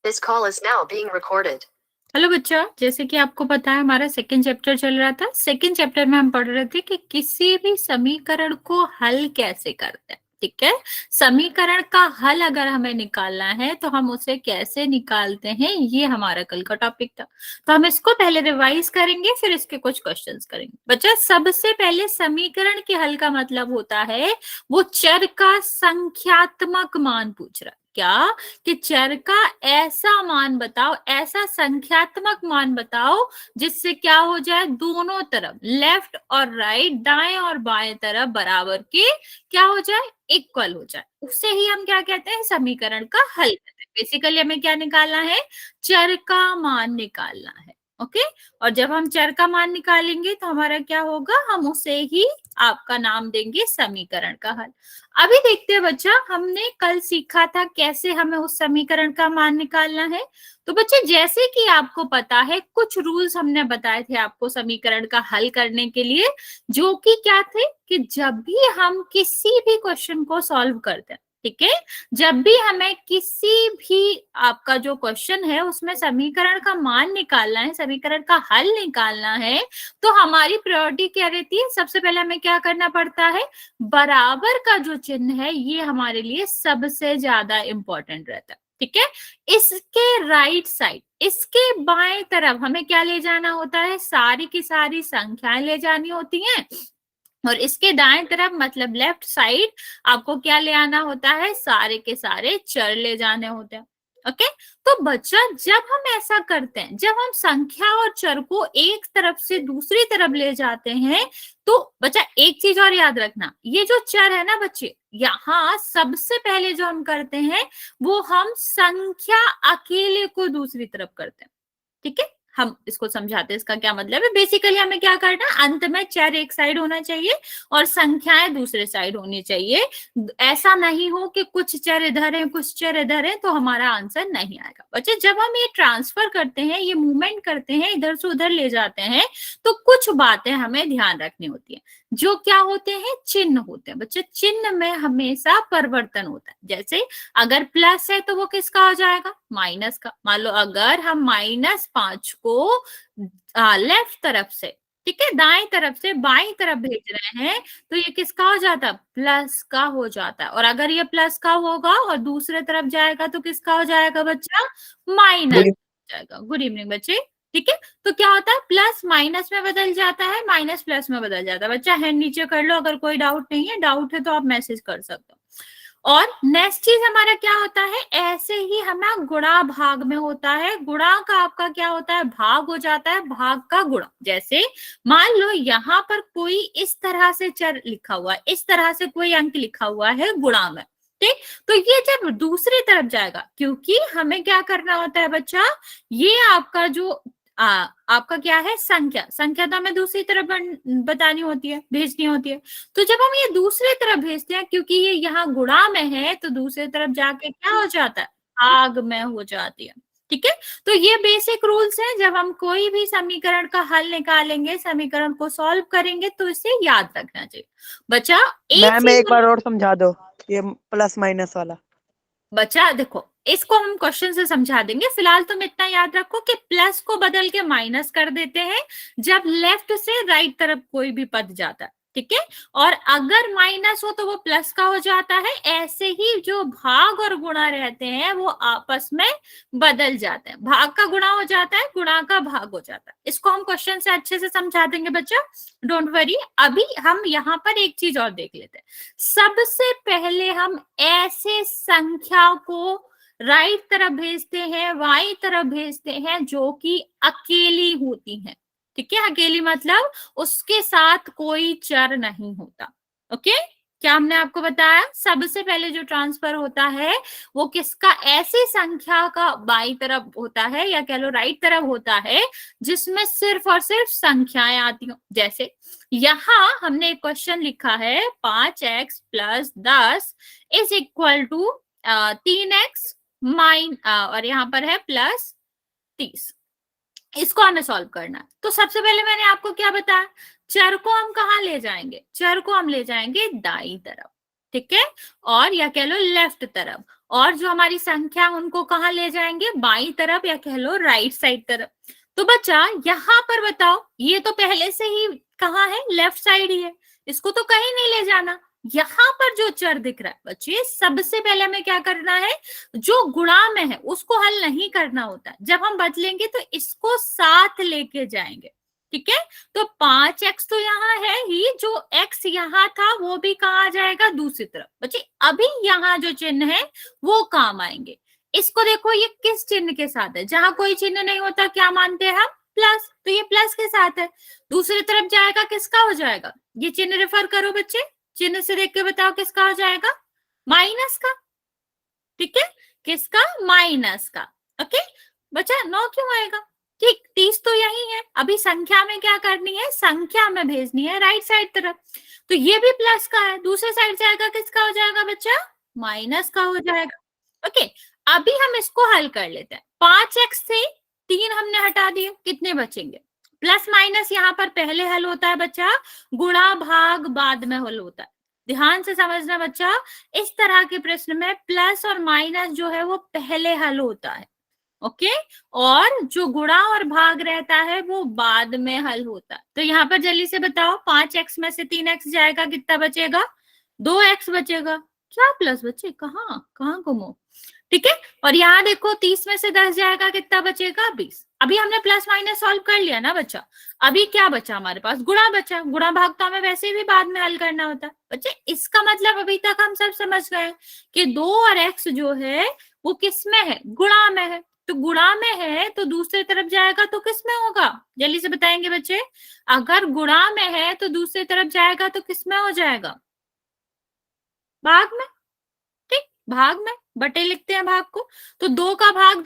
This call is now being recorded. Hello बच्चा, जैसे कि आपको पता है हमारा सेकंड चैप्टर चल रहा था। सेकंड चैप्टर में हम पढ़ रहे थे कि किसी भी समीकरण को हल कैसे करते हैं। ठीक है, समीकरण का हल अगर हमें निकालना है तो हम उसे कैसे निकालते हैं, ये हमारा कल का टॉपिक था। तो हम इसको पहले रिवाइज करेंगे, फिर इसके कुछ क्वेश्चंस करेंगे। बच्चा, सबसे पहले समीकरण के हल का मतलब होता है वो चर का संख्यात्मक मान पूछ रहा है। क्या? कि चर का ऐसा मान बताओ, ऐसा संख्यात्मक मान बताओ जिससे क्या हो जाए, दोनों तरफ लेफ्ट और राइट, दाएं और बाएं तरफ बराबर के क्या हो जाए, इक्वल हो जाए। उसे ही हम क्या कहते हैं, समीकरण का हल कहते हैं। बेसिकली हमें क्या निकालना है, चर का मान निकालना है। ओके, और जब हम चर का मान निकालेंगे तो हमारा क्या होगा, हम उसे ही आपका नाम देंगे समीकरण का हल। अभी देखते हैं बच्चा, हमने कल सीखा था कैसे हमें उस समीकरण का मान निकालना है। तो बच्चे, जैसे कि आपको पता है कुछ रूल्स हमने बताए थे आपको समीकरण का हल करने के लिए, जो कि क्या थे कि जब भी हम किसी भी क्वेश्चन को सॉल्व करते हैं, ठीक है, जब भी हमें किसी भी आपका जो क्वेश्चन है उसमें समीकरण का मान निकालना है, समीकरण का हल निकालना है, तो हमारी प्रायोरिटी क्या रहती है, सबसे पहले हमें क्या करना पड़ता है, बराबर का जो चिन्ह है ये हमारे लिए सबसे ज्यादा इंपॉर्टेंट रहता है। ठीक है, इसके राइट साइड, इसके बाएं तरफ हमें क्या ले जाना होता है, सारी की सारी संख्याएं ले जानी होती हैं, और इसके दाएं तरफ मतलब लेफ्ट साइड आपको क्या ले आना होता है, सारे के सारे चर ले जाने होते हैं। ओके, तो बच्चा जब हम ऐसा करते हैं, जब हम संख्या और चर को एक तरफ से दूसरी तरफ ले जाते हैं, तो बच्चा एक चीज और याद रखना, ये जो चर है ना बच्चे, यहाँ सबसे पहले जो हम करते हैं वो हम संख्या अकेले को दूसरी तरफ करते हैं। ठीक है, हम इसको समझाते हैं इसका क्या मतलब है। बेसिकली हमें क्या करना है, अंत में चर एक साइड होना चाहिए और संख्याएं दूसरे साइड होनी चाहिए। ऐसा नहीं हो कि कुछ चर इधर है कुछ चर इधर है, तो हमारा आंसर नहीं आएगा। बच्चे, जब हम ये ट्रांसफर करते हैं, ये मूवमेंट करते हैं, इधर से उधर ले जाते हैं, तो कुछ बातें हमें ध्यान रखनी होती है, जो क्या होते हैं, चिन्ह होते हैं। बच्चे, चिन्ह में हमेशा परिवर्तन होता है। जैसे अगर प्लस है तो वो किसका हो जाएगा, माइनस का। मान लो अगर हम -5 को लेफ्ट तरफ से, ठीक है, दाएं तरफ से बाईं तरफ भेज रहे हैं, तो ये किसका हो जाता, प्लस का हो जाता है। और अगर ये प्लस का होगा और दूसरे तरफ जाएगा तो किसका हो जाएगा बच्चा, माइनस हो जाएगा। गुड इवनिंग बच्चे। ठीक है, तो क्या होता है, प्लस माइनस में बदल जाता है, माइनस प्लस में बदल जाता है। बच्चा हैंड नीचे कर लो अगर कोई डाउट नहीं है, डाउट है तो आप मैसेज कर सकते हो। और नेक्स्ट चीज हमारा क्या होता है, ऐसे ही हमें गुणा भाग में होता है। गुणा का आपका क्या होता है, भाग हो जाता है, भाग का गुणा। जैसे मान लो यहाँ पर कोई इस तरह से चर लिखा हुआ है, इस तरह से कोई अंक लिखा हुआ है गुणा में, ठीक, तो ये जब दूसरी तरफ जाएगा, क्योंकि हमें क्या करना होता है बच्चा, ये आपका जो आपका क्या है, संख्या, संख्या तो हमें दूसरी तरफ बतानी होती है, भेजनी होती है। तो जब हम ये दूसरे तरफ भेजते हैं, क्योंकि ये यहाँ गुणा में है, तो दूसरी तरफ जाके क्या हो जाता है, भाग में हो जाती है। ठीक है, तो ये बेसिक रूल्स हैं। जब हम कोई भी समीकरण का हल निकालेंगे, समीकरण को सॉल्व करेंगे, तो इसे याद रखना चाहिए। बच्चा, एक मैम चीज एक बार और समझा दो ये प्लस माइनस वाला। बच्चा देखो, इसको हम क्वेश्चन से समझा देंगे, फिलहाल तुम इतना याद रखो कि प्लस को बदल के माइनस कर देते हैं जब लेफ्ट से राइट तरफ कोई भी पद जाता है। ठीक है, और अगर माइनस हो तो वो प्लस का हो जाता है। ऐसे ही जो भाग और गुणा रहते हैं वो आपस में बदल जाते हैं, भाग का गुणा हो जाता है, गुणा का भाग हो जाता है। इसको हम क्वेश्चन से अच्छे से समझा देंगे बच्चा, डोंट वरी। अभी हम यहाँ पर एक चीज और देख लेते हैं। सबसे पहले हम ऐसे संख्या को राइट तरफ भेजते हैं, बाईं तरफ भेजते हैं, जो कि अकेली होती हैं। ठीक है, अकेली मतलब उसके साथ कोई चर नहीं होता। ओके, क्या हमने आपको बताया, सबसे पहले जो ट्रांसफर होता है वो किसका, ऐसी संख्या का बाईं तरफ होता है, या कह लो राइट तरफ होता है, जिसमें सिर्फ और सिर्फ संख्याएं आती हो। जैसे यहाँ हमने एक क्वेश्चन लिखा है, 5x + 10 is equal to 3x और यहाँ पर है +30। इसको हमें सॉल्व करना है। तो सबसे पहले मैंने आपको क्या बताया, चर को हम कहाँ ले जाएंगे, चर को हम ले जाएंगे दाई तरफ। ठीक है, और या कह लो लेफ्ट तरफ, और जो हमारी संख्या उनको कहाँ ले जाएंगे, बाई तरफ या कह लो राइट साइड तरफ। तो बच्चा यहाँ पर बताओ, ये तो पहले से ही कहाँ है, लेफ्ट साइड ही है, इसको तो कहीं नहीं ले जाना। यहाँ पर जो चर दिख रहा है बच्चे, सबसे पहले हमें क्या करना है, जो गुणा में है उसको हल नहीं करना होता। जब हम बदलेंगे तो इसको साथ लेके जाएंगे, ठीक है। तो 5x तो यहाँ है ही, जो x यहाँ था वो भी कहाँ आ जाएगा, दूसरी तरफ। बच्चे अभी यहाँ जो चिन्ह है वो काम आएंगे। इसको देखो, ये किस चिन्ह के साथ है, जहां कोई चिन्ह नहीं होता क्या मानते हैं हम, प्लस, तो ये प्लस के साथ है। दूसरी तरफ जाएगा किसका हो जाएगा, ये चिन्ह रेफर करो बच्चे, चिन्ह से देख के बताओ किसका हो जाएगा, माइनस का, ठीक है, किसका, माइनस का। ओके बच्चा, 9 क्यों आएगा, ठीक, 30 तो यही है। अभी संख्या में क्या करनी है, संख्या में भेजनी है राइट साइड तरफ, तो ये भी प्लस का है, दूसरे साइड जाएगा किसका हो जाएगा बच्चा, माइनस का हो जाएगा। ओके, अभी हम इसको हल कर लेते हैं। 5x से 3 हमने हटा दिए, कितने बचेंगे, प्लस माइनस यहाँ पर पहले हल होता है बच्चा, गुणा भाग बाद में हल होता है। ध्यान से समझना बच्चा, इस तरह के प्रश्न में प्लस और माइनस जो है वो पहले हल होता है, ओके, और जो गुणा और भाग रहता है वो बाद में हल होता है। तो यहाँ पर जल्दी से बताओ, 5x में से 3x जाएगा, कितना बचेगा, 2x बचेगा। क्या प्लस बच्चे, कहाँ कहाँ घूमो, ठीक है। और यहाँ देखो, 30 में से 10 जाएगा, कितना बचेगा, 20। अभी हमने प्लस माइनस सॉल्व कर लिया ना बच्चा, अभी क्या बचा हमारे पास, गुणा बचा। गुणा भाग तो हमें वैसे भी बाद में हल करना होता है बच्चे। इसका मतलब अभी तक हम सब समझ गए कि 2 और x जो है वो किस में है, गुणा में है। तो गुणा में है तो दूसरी तरफ जाएगा तो किस में होगा, जल्दी से बताएंगे बच्चे, अगर गुणा में है तो दूसरी तरफ जाएगा तो किस में हो जाएगा, भाग में, ठीक, भाग में, बटे लिखते हैं भाग को। तो 2 का भाग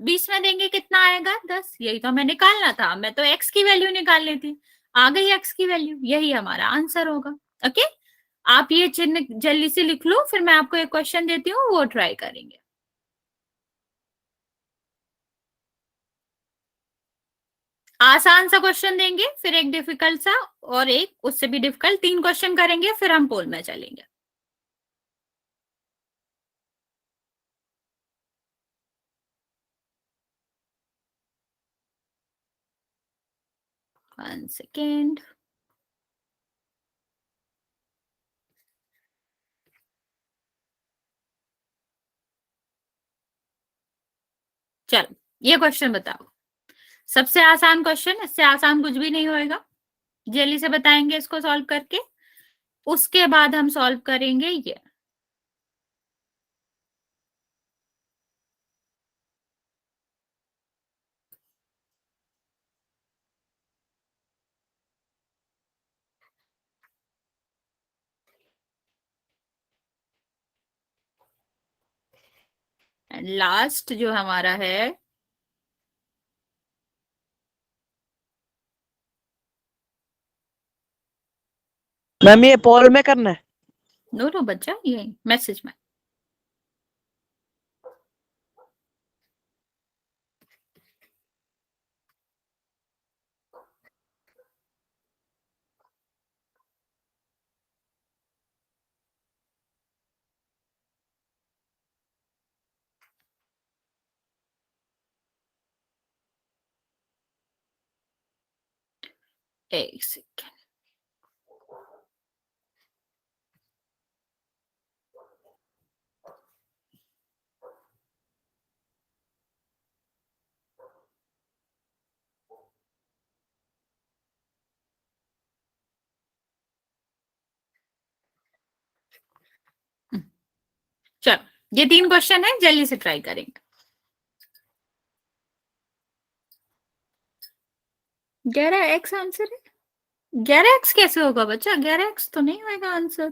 20 में देंगे, कितना आएगा, 10। यही तो हमें निकालना था, मैं तो x की वैल्यू निकाल लेती, आ गई x की वैल्यू, यही हमारा आंसर होगा। ओके, आप ये चिन्ह जल्दी से लिख लो, फिर मैं आपको एक क्वेश्चन देती हूँ, वो ट्राई करेंगे। आसान सा क्वेश्चन देंगे, फिर एक डिफिकल्ट सा, और एक उससे भी डिफिकल्ट, 3 क्वेश्चन करेंगे, फिर हम पोल में चलेंगे। One second. चलो ये क्वेश्चन बताओ, सबसे आसान क्वेश्चन, इससे आसान कुछ भी नहीं होएगा। जल्दी से बताएंगे इसको सॉल्व करके, उसके बाद हम सॉल्व करेंगे ये। लास्ट जो हमारा है, मैम ये पोल में करना है। नो नो बच्चा, ये मैसेज में। एक सेकेंड, चलो ये 3 क्वेश्चन है, जल्दी से ट्राई करेंगे। 11x आंसर है, 11x कैसे होगा बच्चा, 11x तो नहीं होगा आंसर,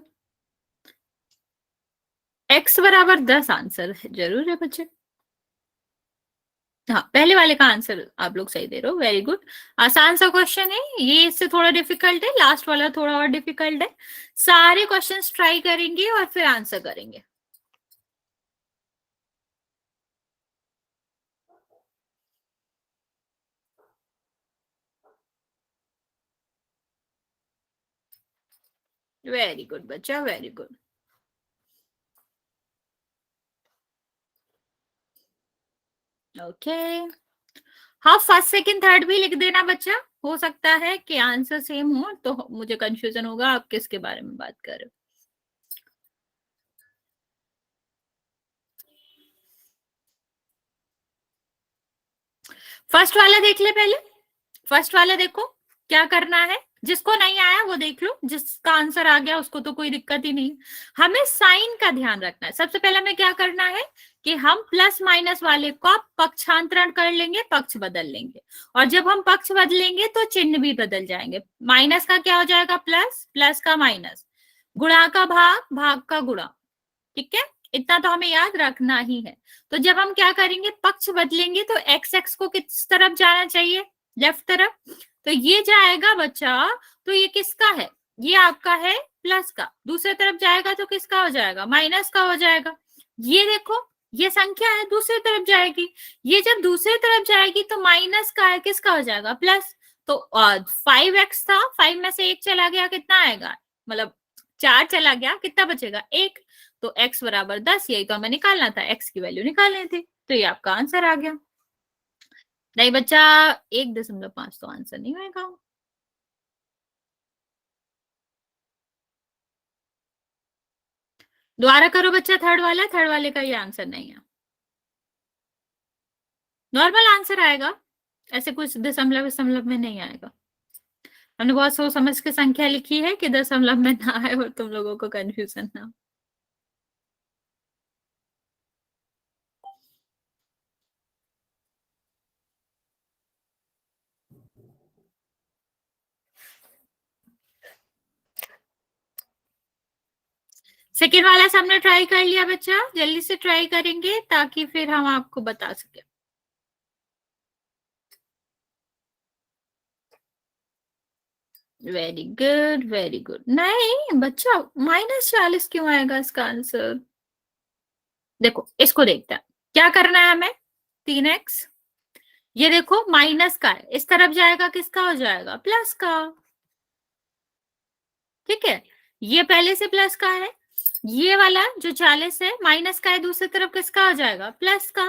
x बराबर 10 आंसर है, जरूर है बच्चे। हाँ, पहले वाले का आंसर आप लोग सही दे रहे हो, वेरी गुड। आसान सा क्वेश्चन है ये, इससे थोड़ा डिफिकल्ट है, लास्ट वाला थोड़ा और डिफिकल्ट है। सारे क्वेश्चंस ट्राई करेंगे और फिर आंसर करेंगे। वेरी गुड बच्चा, वेरी गुड। ओके, हाँ फर्स्ट सेकंड थर्ड भी लिख देना बच्चा, हो सकता है कि आंसर सेम हो तो मुझे कंफ्यूजन होगा आप किसके बारे में बात कर रहे हो। फर्स्ट वाला देख ले पहले, फर्स्ट वाला देखो क्या करना है, जिसको नहीं आया वो देख लो, जिसका आंसर आ गया उसको तो कोई दिक्कत ही नहीं। हमें साइन का ध्यान रखना है। सबसे पहले हमें क्या करना है कि हम प्लस माइनस वाले को पक्षांतरण कर लेंगे, पक्ष बदल लेंगे, और जब हम पक्ष बदलेंगे तो चिन्ह भी बदल जाएंगे। माइनस का क्या हो जाएगा प्लस, प्लस का माइनस, गुणा का भाग, भाग का गुणा। ठीक है, इतना तो हमें याद रखना ही है। तो जब हम क्या करेंगे, पक्ष बदलेंगे तो एक्स एक्स को किस तरफ जाना चाहिए, लेफ्ट तरफ, तो ये जाएगा बच्चा, तो ये किसका है, ये आपका है प्लस का, दूसरी तरफ जाएगा तो किसका हो जाएगा, माइनस का हो जाएगा। ये देखो ये संख्या है दूसरी तरफ जाएगी, ये जब दूसरी तरफ जाएगी तो माइनस का है, किसका हो जाएगा, प्लस। तो 5x था, 5 में से 1 चला गया, कितना आएगा, मतलब 4 चला गया, कितना बचेगा 1, तो x बराबर 10, यही तो हमें निकालना था, x की वैल्यू निकालनी थी, तो ये आपका आंसर आ गया। नहीं बच्चा 1.5 तो आंसर नहीं होगा। दोबारा करो बच्चा, थर्ड वाला, थर्ड वाले का ये आंसर नहीं है, नॉर्मल आंसर आएगा, ऐसे कुछ दशमलव दशमलव में नहीं आएगा। हमने बहुत सोच समझ के संख्या लिखी है कि दशमलव में ना आए और तुम लोगों को कंफ्यूजन ना हो। सेकेंड वाला हमने ट्राई कर लिया बच्चा, जल्दी से ट्राई करेंगे ताकि फिर हम आपको बता सके। Very good very good. नहीं बच्चा -40 क्यों आएगा इसका आंसर, देखो इसको देखते हैं क्या करना है हमें। 3x, ये देखो माइनस का है, इस तरफ जाएगा किसका हो जाएगा, प्लस का। ठीक है, ये पहले से प्लस का है, ये वाला जो 40 है माइनस का है, दूसरी तरफ किसका हो जाएगा, प्लस का।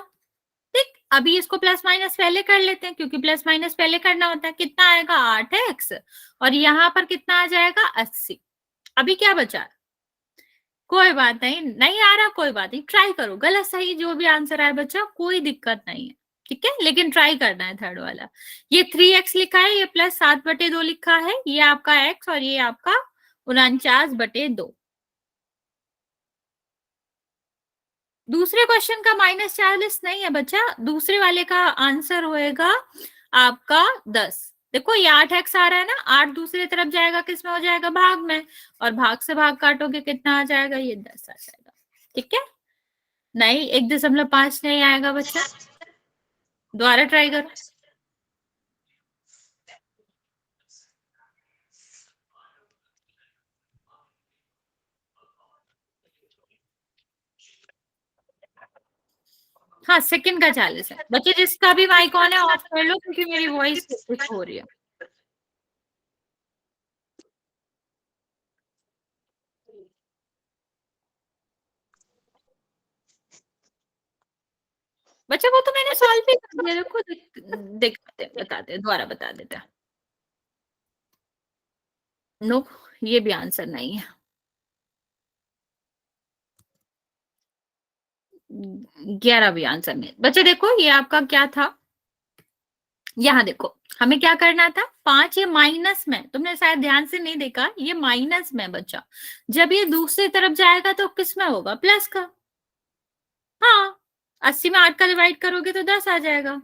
ठीक, अभी इसको प्लस माइनस पहले कर लेते हैं क्योंकि प्लस माइनस पहले करना होता है। कितना आएगा 8x, और यहाँ पर कितना आ जाएगा 80। अभी क्या बचा, कोई बात नहीं, नहीं आ रहा कोई बात नहीं, ट्राई करो, गलत सही जो भी आंसर आए बच्चा कोई दिक्कत नहीं है। ठीक है, लेकिन ट्राई करना है थर्ड वाला। ये 3x लिखा है, ये प्लस 7/2 लिखा है, ये आपका x और ये आपका 49/2। दूसरे क्वेश्चन का -40 नहीं है बच्चा, दूसरे वाले का आंसर होएगा आपका 10। देखो ये 8x आ रहा है ना, 8 दूसरी तरफ जाएगा, किस में हो जाएगा, भाग में, और भाग से भाग काटोगे कितना आ जाएगा, ये 10 आ जाएगा। ठीक है, नहीं 1.5 नहीं आएगा बच्चा, दोबारा ट्राई करो। हाँ सेकंड का 40 है बच्चे, जिसका भी माइक ऑन है ऑफ कर लो क्योंकि मेरी वॉइस हो रही है। बच्चा वो तो मैंने सॉल्व भी कर दिया, देखो दिखाते बताते दोबारा बता देते हैं। नो, ये भी आंसर नहीं है। 11 भी आंसर नहीं। बच्चे देखो ये आपका क्या था, यहाँ देखो हमें क्या करना था, 5 ये माइनस में, तुमने शायद ध्यान से नहीं देखा, ये माइनस में बच्चा, जब ये दूसरी तरफ जाएगा तो किस में होगा, प्लस का। हाँ 80 में 8 का डिवाइड करोगे तो 10 आ जाएगा,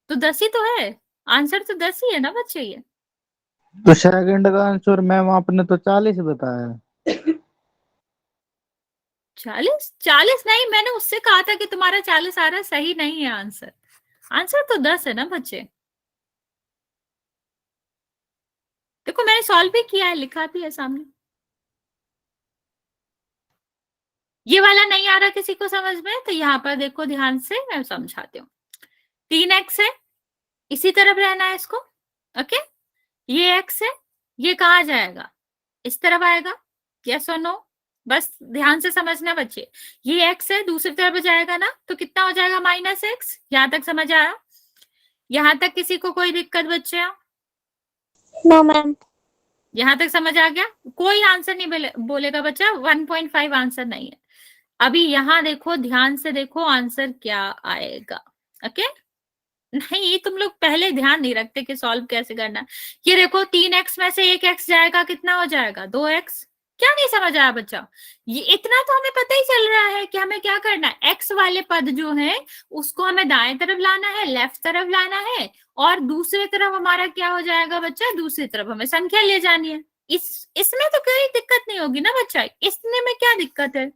तो 10 ही तो है आंसर, तो 10 ही है ना बच्चे ये। तो सेकंड का आंसर मैम आपने तो 40 बताया। 40 नहीं, मैंने उससे कहा था कि तुम्हारा 40 आ रहा है, सही नहीं है आंसर, आंसर तो 10 है ना बच्चे। देखो मैंने सॉल्व भी किया है, लिखा भी है सामने। ये वाला नहीं आ रहा किसी को समझ में, तो यहाँ पर देखो ध्यान से मैं समझाती हूँ। 3x है, इसी तरफ रहना है इसको, ओके, ये x है, ये कहा जाएगा, इस तरफ आएगा, यस और नो, बस ध्यान से समझना बच्चे, ये x है, दूसरी तरफ जाएगा ना तो कितना हो जाएगा -x। यहां तक समझ आया? यहां तक किसी को कोई दिक्कत बच्चे? No ma'am. यहां तक समझ आ गया? कोई आंसर नहीं बोलेगा बच्चा, 1.5 आंसर नहीं है। अभी यहाँ देखो, ध्यान से देखो आंसर क्या आएगा। ओके, नहीं तुम लोग पहले ध्यान नहीं रखते कि सॉल्व कैसे करना है। ये देखो 3x में से 1x जाएगा, कितना हो जाएगा 2x। क्या नहीं समझ आया बच्चा? ये इतना तो हमें पता ही चल रहा है कि हमें क्या करना है, x वाले पद जो है उसको हमें दाएं तरफ लाना है, लेफ्ट तरफ लाना है, और दूसरी तरफ हमारा क्या हो जाएगा बच्चा, दूसरी तरफ हमें संख्या ले जानी है। इसमें तो कोई दिक्कत नहीं होगी ना बच्चा, इसमें में क्या दिक्कत है?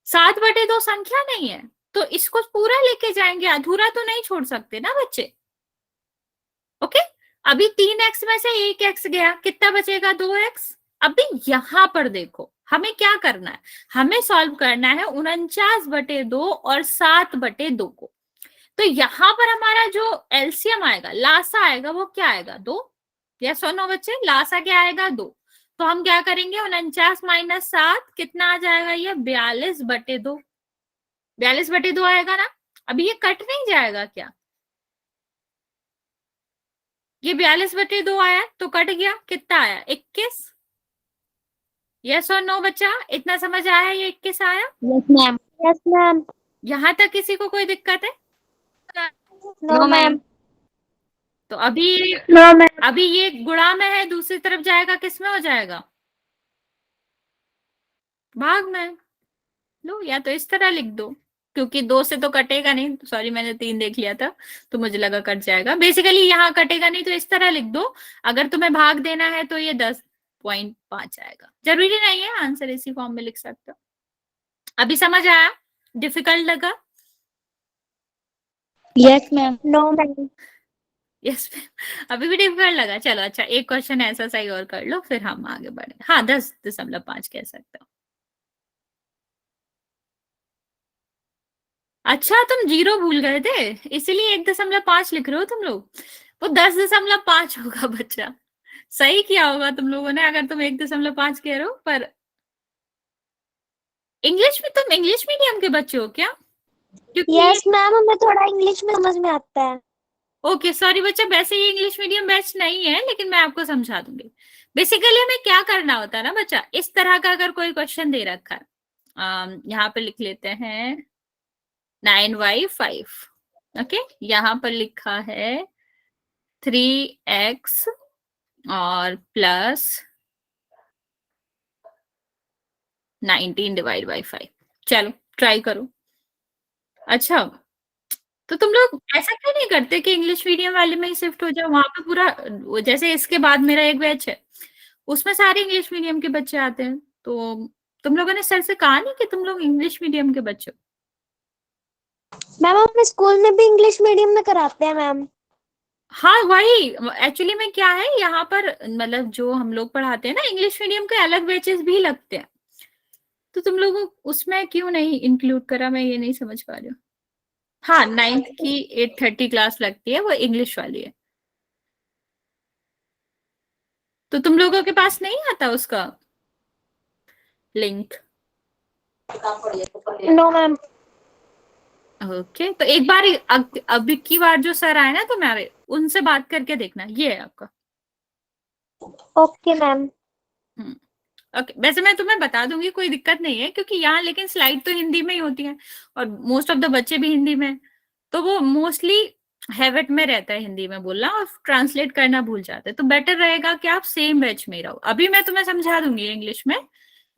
7/2 संख्या नहीं है तो इसको पूरा लेके जाएंगे, अधूरा तो नहीं छोड़ सकते ना बच्चे। ओके, अभी 3x में से 1x गया, कितना बचेगा 2x। अभी यहां पर देखो हमें क्या करना है, हमें सॉल्व करना है 49/2 और 7/2 को। तो यहां पर हमारा जो एलसीएम आएगा, लासा आएगा, वो क्या आएगा 2। या सुनो बच्चे, लासा क्या आएगा 2। तो हम क्या करेंगे, 49 - 7 कितना आ जाएगा, ये 42/2। 42/2 आएगा ना। अभी ये कट नहीं जाएगा क्या? ये 42/2 आया तो कट गया, कितना आया 21। यस और नो बच्चा, इतना समझ आया? ये 21 आया। Yes ma'am. Yes ma'am. यहां तक किसी को कोई दिक्कत है? No ma'am. तो अभी नो मैम। अभी ये गुणा में है, दूसरी तरफ जाएगा, किस में हो जाएगा, भाग में। लो, या तो इस तरह लिख दो, क्योंकि 2 से तो कटेगा नहीं, सॉरी मैंने 3 देख लिया था तो मुझे लगा कट जाएगा। बेसिकली यहाँ कटेगा नहीं तो इस तरह लिख दो। अगर तुम्हें भाग देना है तो ये 10.5 आएगा, जरूरी नहीं है आंसर इसी फॉर्म में लिख सकते हो। अभी समझ आया? डिफिकल्ट लगा? Yes ma'am. No ma'am. Yes, अभी भी डिफिकल्ट लगा? चलो अच्छा, एक क्वेश्चन ऐसा सही और कर लो फिर हम आगे बढ़े। हाँ, 10.5 कह सकते हो। अच्छा, तुम 0 भूल गए थे इसीलिए 1.5 लिख रहे हो तुम लोग। वो 10.5 होगा बच्चा। सही किया होगा तुम लोगों ने अगर तुम 1.5 कह रहे हो। पर इंग्लिश में, तुम इंग्लिश मीडियम के बच्चे हो क्या? क्योंकि यस मैम, हमें थोड़ा इंग्लिश में समझ में आता है। ओके सॉरी बच्चा, वैसे ये इंग्लिश मीडियम बैच नहीं है लेकिन मैं आपको समझा दूंगी। बेसिकली हमें क्या करना होता है ना बच्चा, इस तरह का अगर कोई क्वेश्चन दे रखा है, यहाँ पे लिख लेते हैं 9y5। ओके, यहाँ पर लिखा है 3x और प्लस 19/5। चलो ट्राई करो। अच्छा, तो तुम लोग ऐसा क्यों नहीं करते कि इंग्लिश मीडियम वाले में ही शिफ्ट हो जाओ? वहां पे पूरा, जैसे इसके बाद मेरा एक बैच है उसमें सारे इंग्लिश मीडियम के बच्चे आते हैं। तो तुम लोगों ने सर से कहा नहीं कि तुम लोग इंग्लिश मीडियम के बच्चे हो? मैम हम स्कूल में भी इंग्लिश मीडियम में कराते हैं मैम। हाँ वही, एक्चुअली में क्या है यहाँ पर, मतलब जो हम लोग पढ़ाते हैं ना इंग्लिश मीडियम के अलग बैचेस भी लगते हैं। तो तुम लोगों उसमें क्यों नहीं इंक्लूड करा, मैं ये नहीं समझ पा रही हूँ। हाँ, 9th की 8:30 क्लास लगती है, वो इंग्लिश वाली है। तो तुम लोगों के पास नहीं आता उसका लिंक? No ma'am. ओके, तो एक बार अभी की बार जो सर आए ना तुम्हारे, उनसे बात करके देखना, ये है आपका। Okay ma'am. ओके, वैसे मैं तुम्हें बता दूंगी, कोई दिक्कत नहीं है, क्योंकि यहाँ लेकिन स्लाइड तो हिंदी में ही होती है और मोस्ट ऑफ द बच्चे भी हिंदी में, तो वो मोस्टली हैबिट में रहता है हिंदी में बोलना और ट्रांसलेट करना भूल जाते हैं। तो बेटर रहेगा कि आप सेम बैच में रहो। अभी मैं तुम्हें समझा दूंगी इंग्लिश में,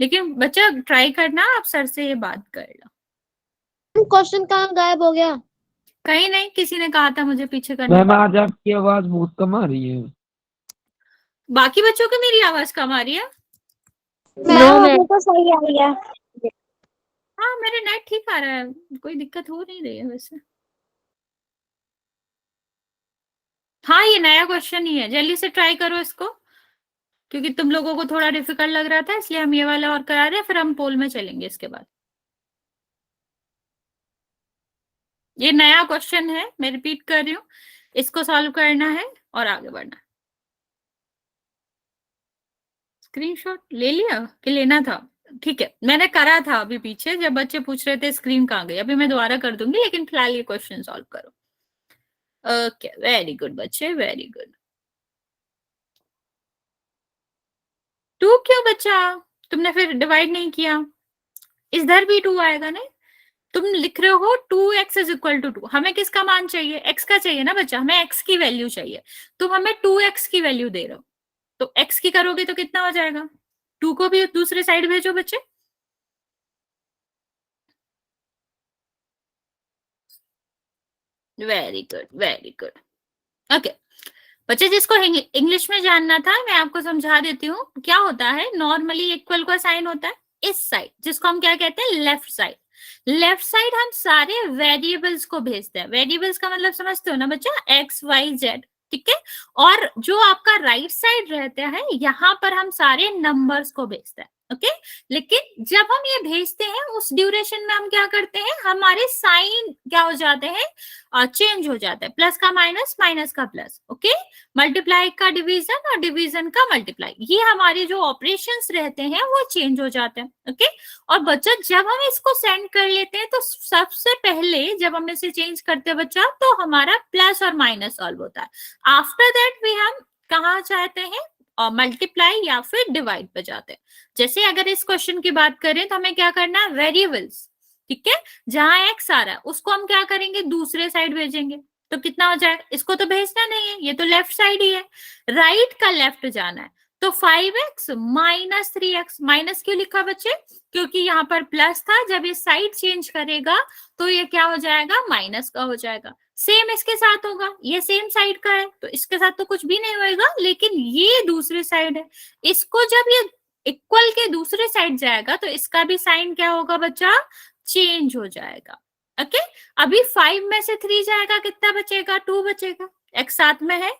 लेकिन बच्चा ट्राई करना, आप सर से ये बात कर लो। क्वेश्चन कहाँ गायब हो गया? कहीं नहीं, किसी ने कहा था मुझे पीछे करना। मैम आज आपकी आवाज बहुत कम आ रही है। बाकी बच्चों को मेरी आवाज कम आ रही है? मैम हमें तो सही आ रही है। हाँ, मेरे नेट ठीक आ रहा है, कोई दिक्कत हो नहीं रही है वैसे। हाँ, ये नया क्वेश्चन ही है, जल्दी से ट्राई करो इसको, क्योंकि तुम लोगों को थोड़ा डिफिकल्ट लग रहा था इसलिए हम ये वाला और करा रहे हैं, फिर हम पोल में चलेंगे इसके बाद। ये नया क्वेश्चन है, मैं रिपीट कर रही हूँ, इसको सॉल्व करना है और आगे बढ़ना है। स्क्रीनशॉट ले लिया कि लेना था? ठीक है, मैंने करा था अभी पीछे जब बच्चे पूछ रहे थे स्क्रीन कहाँ गई, अभी मैं दोबारा कर दूंगी, लेकिन फिलहाल ये क्वेश्चन सॉल्व करो। ओके, वेरी गुड बच्चे, वेरी गुड। 2 क्यों बचा? तुमने फिर डिवाइड नहीं किया, इधर भी 2 आएगा ना। तुम लिख रहे हो 2x इज इक्वल टू 2, हमें किसका मान चाहिए? x का चाहिए ना बच्चा, हमें x की वैल्यू चाहिए। तुम हमें 2x की वैल्यू दे रहे हो, तो x की करोगे तो कितना हो जाएगा? 2 को भी दूसरे साइड भेजो बच्चे। Very good, very good. Okay बच्चे, जिसको इंग्लिश में जानना था मैं आपको समझा देती हूँ। क्या होता है, नॉर्मली इक्वल का साइन होता है इस साइड, जिसको हम क्या कहते हैं? Left side. लेफ्ट साइड हम सारे वेरिएबल्स को भेजते हैं। वेरिएबल्स का मतलब समझते हो ना बच्चा? एक्स वाई जेड, ठीक है। और जो आपका राइट साइड रहता है, यहाँ पर हम सारे नंबर्स को भेजते हैं, ओके। लेकिन जब हम ये भेजते हैं उस ड्यूरेशन में हम क्या करते हैं, हमारे साइन क्या हो जाते हैं? चेंज हो जाता है, प्लस का माइनस, माइनस का प्लस, ओके। मल्टीप्लाई का डिवीजन और डिवीजन का मल्टीप्लाई, ये हमारे जो ऑपरेशंस रहते हैं वो चेंज हो जाते हैं, ओके। और बच्चा जब हम इसको सेंड कर लेते हैं तो सबसे पहले जब हम इसे चेंज करते हैं बच्चा, तो हमारा प्लस और माइनस सॉल्व होता है। आफ्टर दैट भी हम कहाँ चाहते हैं? और मल्टीप्लाई या फिर डिवाइड पे जाते हैं। जैसे अगर इस क्वेश्चन की बात करें तो हमें क्या करना है? वेरिएबल्स, ठीक है। जहां एक्स आ रहा है उसको हम क्या करेंगे? दूसरे साइड भेजेंगे, तो कितना हो जाएगा? इसको तो भेजना नहीं है, ये तो लेफ्ट साइड ही है, राइट का लेफ्ट जाना है। तो 5x माइनस 3x, माइनस क्यों लिखा बच्चे? क्योंकि यहाँ पर प्लस था, जब ये साइड चेंज करेगा तो ये क्या हो जाएगा? माइनस का हो जाएगा। सेम इसके साथ होगा, ये सेम साइड का है तो इसके साथ तो कुछ भी नहीं होएगा, लेकिन ये दूसरी साइड है, इसको जब ये इक्वल के दूसरे साइड जाएगा तो इसका भी साइन क्या होगा बच्चा? चेंज हो जाएगा, ओके। अभी 5 में से 3 जाएगा, कितना बचेगा? 2 बचेगा। x साथ में है,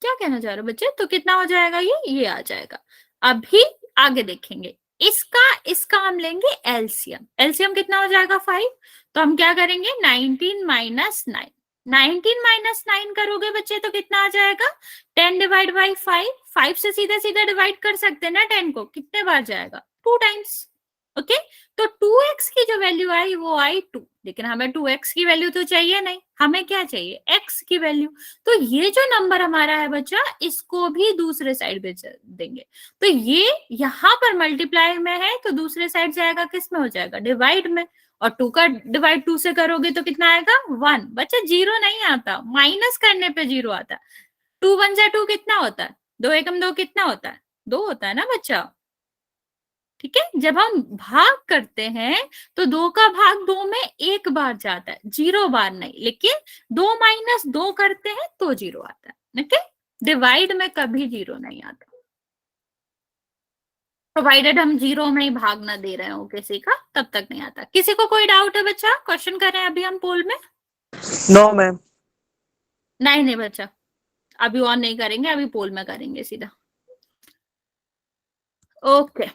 क्या कहना चाह रहे हो बच्चे? तो कितना हो जाएगा? ये आ जाएगा। अभी आगे देखेंगे, इसका हम लेंगे एलसीएम। एलसीएम कितना हो जाएगा? 5। तो हम क्या करेंगे? 19 माइनस 9, 19 माइनस 9 करोगे बच्चे तो कितना आ जाएगा? 10 डिवाइड बाई 5, 5 से सीधा सीधा डिवाइड कर सकते हैं ना 10 को, कितने बार जाएगा? 2 टाइम्स, ओके। तो 2x की जो वैल्यू आई वो आई 2, लेकिन हमें 2x की वैल्यू तो चाहिए नहीं, हमें क्या चाहिए? x की वैल्यू। तो ये जो नंबर हमारा है बच्चा, इसको भी दूसरे साइड पे देंगे। तो ये यहाँ पर मल्टीप्लाई में है तो दूसरे साइड जाएगा, किस में हो जाएगा? डिवाइड में। और 2 का डिवाइड 2 से करोगे तो कितना आएगा? 1। बच्चा जीरो नहीं आता, माइनस करने पे जीरो आता है। 2 1 जा 2 कितना होता है? 2 एकम 2 कितना होता है? 2 होता है ना बच्चा, ठीक है। जब हम भाग करते हैं तो 2 का भाग 2 में एक बार जाता है, 0 बार नहीं, लेकिन 2 माइनस 2 करते हैं तो 0 आता है, ओके। डिवाइड में कभी 0 नहीं आता, प्रोवाइडेड हम 0 में ही भाग ना दे रहे हो किसी का, तब तक नहीं आता। किसी को कोई डाउट है बच्चा? क्वेश्चन कर रहे हैं अभी हम पोल में? No ma'am. नहीं बच्चा, अभी ऑन नहीं करेंगे, अभी पोल में करेंगे सीधा, ओके।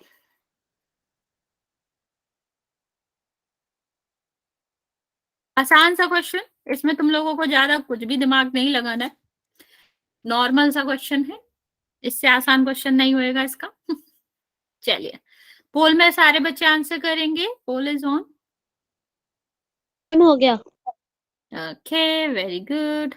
आसान सा क्वेश्चन, इसमें तुम लोगों को ज्यादा कुछ भी दिमाग नहीं लगाना है, नॉर्मल सा क्वेश्चन है, इससे आसान क्वेश्चन नहीं होएगा इसका। चलिए, पोल में सारे बच्चे आंसर करेंगे, पोल इज ऑन। हो गया। Okay, very good.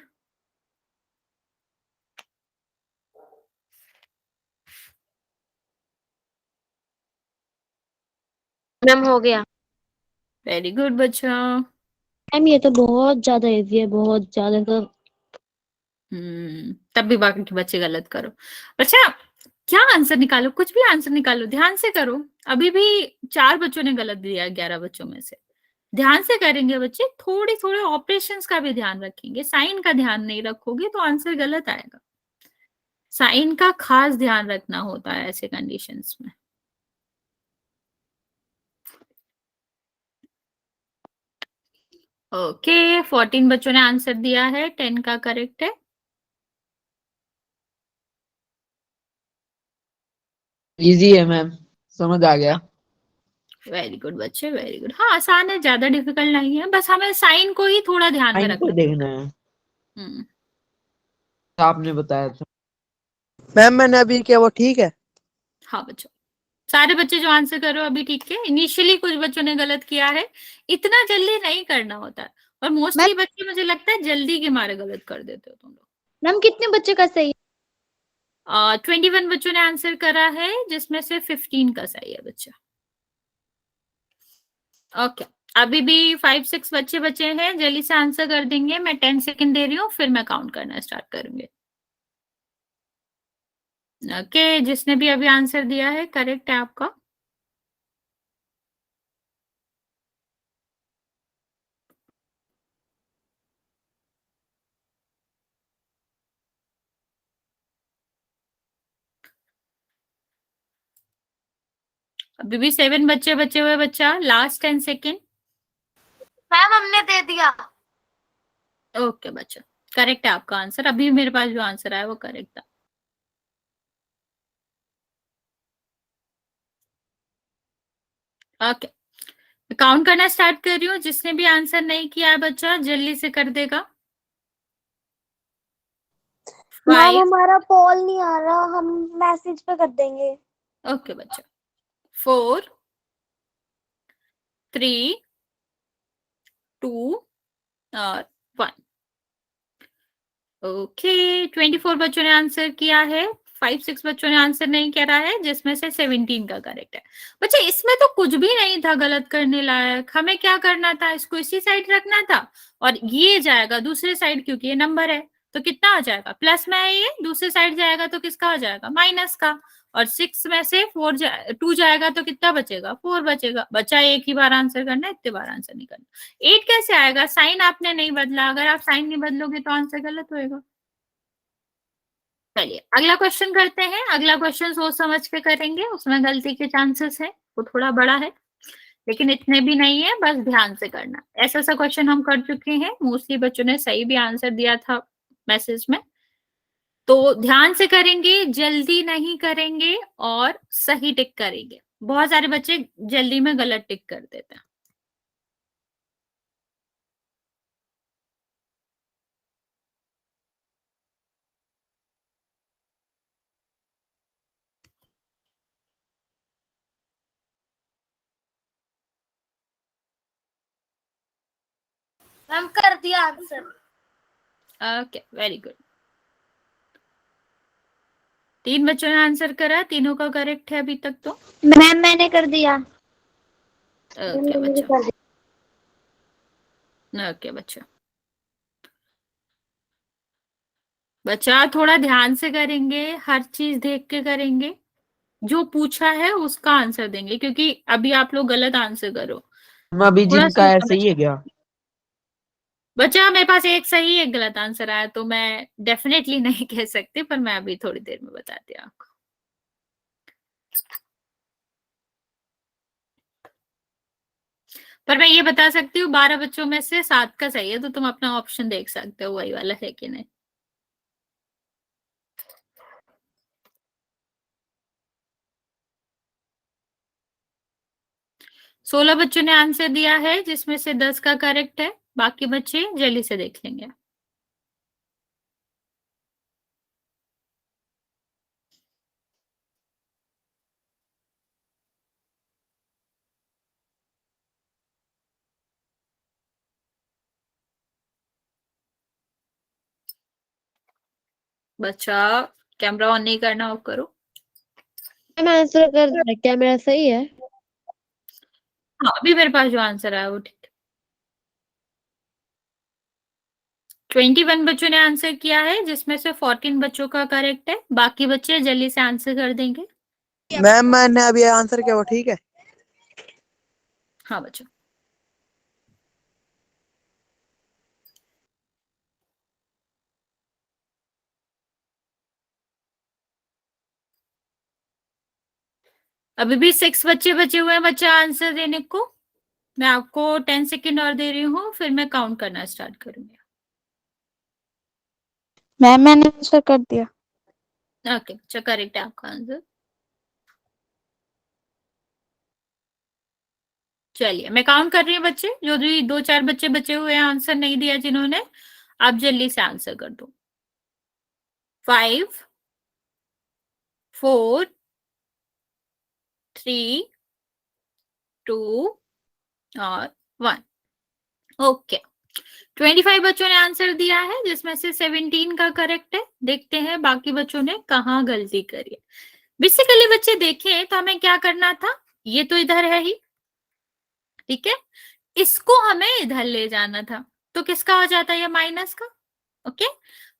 मैम हो गया। वेरी गुड बच्चा। मैम ये तो बहुत ज्यादा इजी है, बहुत ज्यादा। तो तब भी बाकी के बच्चे गलत करो। बच्चा क्या आंसर निकालो, कुछ भी आंसर निकालो, ध्यान से करो। अभी भी 4 बच्चों ने गलत दिया, 11 बच्चों में से। ध्यान से करेंगे बच्चे, थोड़े थोड़े ऑपरेशंस का भी ध्यान रखेंगे, साइन का ध्यान नहीं रखोगे तो आंसर गलत आएगा। साइन का खास ध्यान रखना होता है ऐसे कंडीशंस में। ओके, 14 बच्चों ने आंसर दिया है, 10 का करेक्ट है। इजी है मैम, समझ आ गया। वेरी गुड बच्चे, वेरी गुड। हाँ आसान है, ज्यादा डिफिकल्ट नहीं है, बस हमें साइन को ही थोड़ा ध्यान में साइन को रखना। देखना है, आपने बताया था। मैम मैंने अभी किया वो ठीक है? हाँ बच्चों, सारे बच्चे जो आंसर कर रहे हो अभी ठीक है। इनिशियली कुछ बच्चों ने गलत किया है, इतना जल्दी नहीं करना होता है, और मोस्टली बच्चे मुझे लगता है जल्दी के मारे गलत कर देते हो तुम लोग। मैम कितने बच्चे का सही? 21 बच्चों ने आंसर करा है, जिसमें से 15 का सही है बच्चा। ओके, अभी भी 5-6 बच्चे बचे हैं, जल्दी से आंसर कर देंगे। मैं 10 सेकंड दे रही हूँ, फिर मैं काउंट करना स्टार्ट करूंगी। ओके, जिसने भी अभी आंसर दिया है करेक्ट है आपका। अभी भी 7 बच्चे बचे हुए बच्चा, लास्ट 10 सेकेंड। मैम हमने दे दिया। ओके बच्चा, करेक्ट है आपका आंसर। अभी मेरे पास जो आंसर आया वो करेक्ट था। ओके, काउंट करना स्टार्ट कर रही हूँ। जिसने भी आंसर नहीं किया है बच्चा जल्दी से कर देगा। मैम 5। हमारा कॉल नहीं आ रहा, हम मैसेज पे कर देंगे। ओके बच्चा, 4, 3, 2 और 1। ओके, 24 बच्चों ने आंसर किया है, 5-6 बच्चों ने आंसर नहीं करा है, जिसमें से 17 का करेक्ट है। बच्चे इसमें तो कुछ भी नहीं था गलत करने लायक। हमें क्या करना था, इसको इसी साइड रखना था, और ये जाएगा दूसरे साइड, क्योंकि ये नंबर है तो कितना आ जाएगा, प्लस में है, ये दूसरे साइड जाएगा तो किसका आ जाएगा, माइनस का। और 6 में से 2 जाएगा तो कितना बचेगा, 4 बचेगा। बच्चा एक ही बार आंसर करना है, इतने बार आंसर नहीं करना। 8 कैसे आएगा, साइन आपने नहीं बदला। अगर आप साइन नहीं बदलोगे तो आंसर गलत होएगा। चलिए अगला क्वेश्चन करते हैं। अगला क्वेश्चन सोच समझ के करेंगे, उसमें गलती के चांसेस है, वो थोड़ा बड़ा है लेकिन इतने भी नहीं है, बस ध्यान से करना। ऐसा सा क्वेश्चन हम कर चुके हैं, मोस्टली बच्चों ने सही भी आंसर दिया था मैसेज में। तो ध्यान से करेंगे, जल्दी नहीं करेंगे और सही टिक करेंगे। बहुत सारे बच्चे जल्दी में गलत टिक कर देते हैं। मैम कर दिया आंसर। Okay, very good. 3 बच्चों ने आंसर करा, तीनों का करेक्ट है अभी तक तो। मैम मैंने कर दिया। ओके बच्चा, ओके बच्चा। बच्चा थोड़ा ध्यान से करेंगे, हर चीज देख के करेंगे, जो पूछा है उसका आंसर देंगे, क्योंकि अभी आप लोग गलत आंसर करो। अभी थोड़ा जिनका सोच है समझ सही है के। क्या? बच्चा मेरे पास एक सही एक गलत आंसर आया, तो मैं डेफिनेटली नहीं कह सकती, पर मैं अभी थोड़ी देर में बताती हूँ आपको। पर मैं ये बता सकती हूँ 12 बच्चों में से 7 का सही है, तो तुम अपना ऑप्शन देख सकते हो वही वाला है कि नहीं। सोलह बच्चों ने आंसर दिया है, जिसमें से 10 का करेक्ट है। बाकी बच्चे जल्दी से देख लेंगे। बच्चा कैमरा ऑन नहीं करना, ऑफ करो। मैम आंसर कर दिया, क्या मेरा सही है? हाँ, अभी मेरे पास जो आंसर आया वो ठीक है। 21 बच्चों ने आंसर किया है, जिसमें से 14 बच्चों का करेक्ट है। बाकी बच्चे जल्दी से आंसर कर देंगे। मैम मैंने अभी आंसर किया वो ठीक है। हाँ बच्चों, अभी भी 6 बच्चे बचे हुए हैं बच्चा आंसर देने को। मैं आपको 10 सेकेंड और दे रही हूँ, फिर मैं काउंट करना स्टार्ट करूंगी। मैम मैंने आंसर कर दिया। ओके बच्चा, करेक्ट है आपका आंसर। चलिए मैं काउंट कर रही हूँ बच्चे, जो भी 2-4 बच्चे बचे हुए हैं आंसर नहीं दिया जिन्होंने, आप जल्दी से आंसर कर दो। 5, 4, 3, 2 और 1। ओके, 25 बच्चों ने आंसर दिया है, जिसमें से 17 का करेक्ट है। देखते हैं बाकी बच्चों ने कहाँ गलती करी है। बेसिकली बच्चे देखें तो हमें क्या करना था, ये तो इधर है ही, ठीक है, इसको हमें इधर ले जाना था, तो किसका हो जाता है ये माइनस का। ओके,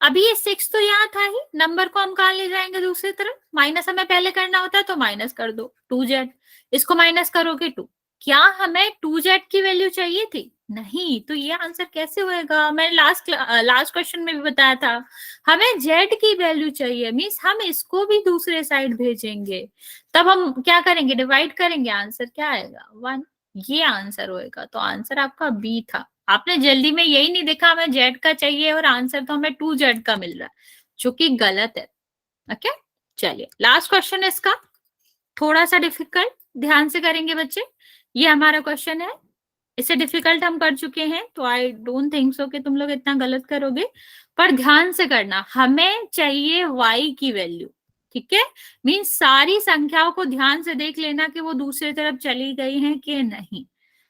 अभी ये 6 तो यहाँ था ही, नंबर को हम कहाँ ले जाएंगे दूसरी तरफ, माइनस हमें पहले करना होता है तो माइनस कर दो 2z, इसको माइनस करोगे 2। क्या हमें 2z की वैल्यू चाहिए थी? नहीं, तो ये आंसर कैसे होएगा? मैंने लास्ट क्वेश्चन में भी बताया था, हमें z की वैल्यू चाहिए, मीन्स हम इसको भी दूसरे साइड भेजेंगे, तब हम क्या करेंगे, डिवाइड करेंगे, आंसर क्या आएगा 1, ये आंसर होएगा। तो आंसर आपका बी था। आपने जल्दी में यही नहीं देखा हमें जेड का चाहिए और आंसर तो हमें 2z का मिल रहा है, जो कि गलत है। ओके, चलिए लास्ट क्वेश्चन इसका थोड़ा सा डिफिकल्ट, ध्यान से करेंगे बच्चे। ये हमारा क्वेश्चन है, इसे डिफिकल्ट हम कर चुके हैं, तो आई डोंट थिंक सो कि तुम लोग इतना गलत करोगे, पर ध्यान से करना। हमें चाहिए y की वैल्यू, ठीक है, मीन्स सारी संख्याओं को ध्यान से देख लेना कि वो दूसरी तरफ चली गई हैं कि नहीं।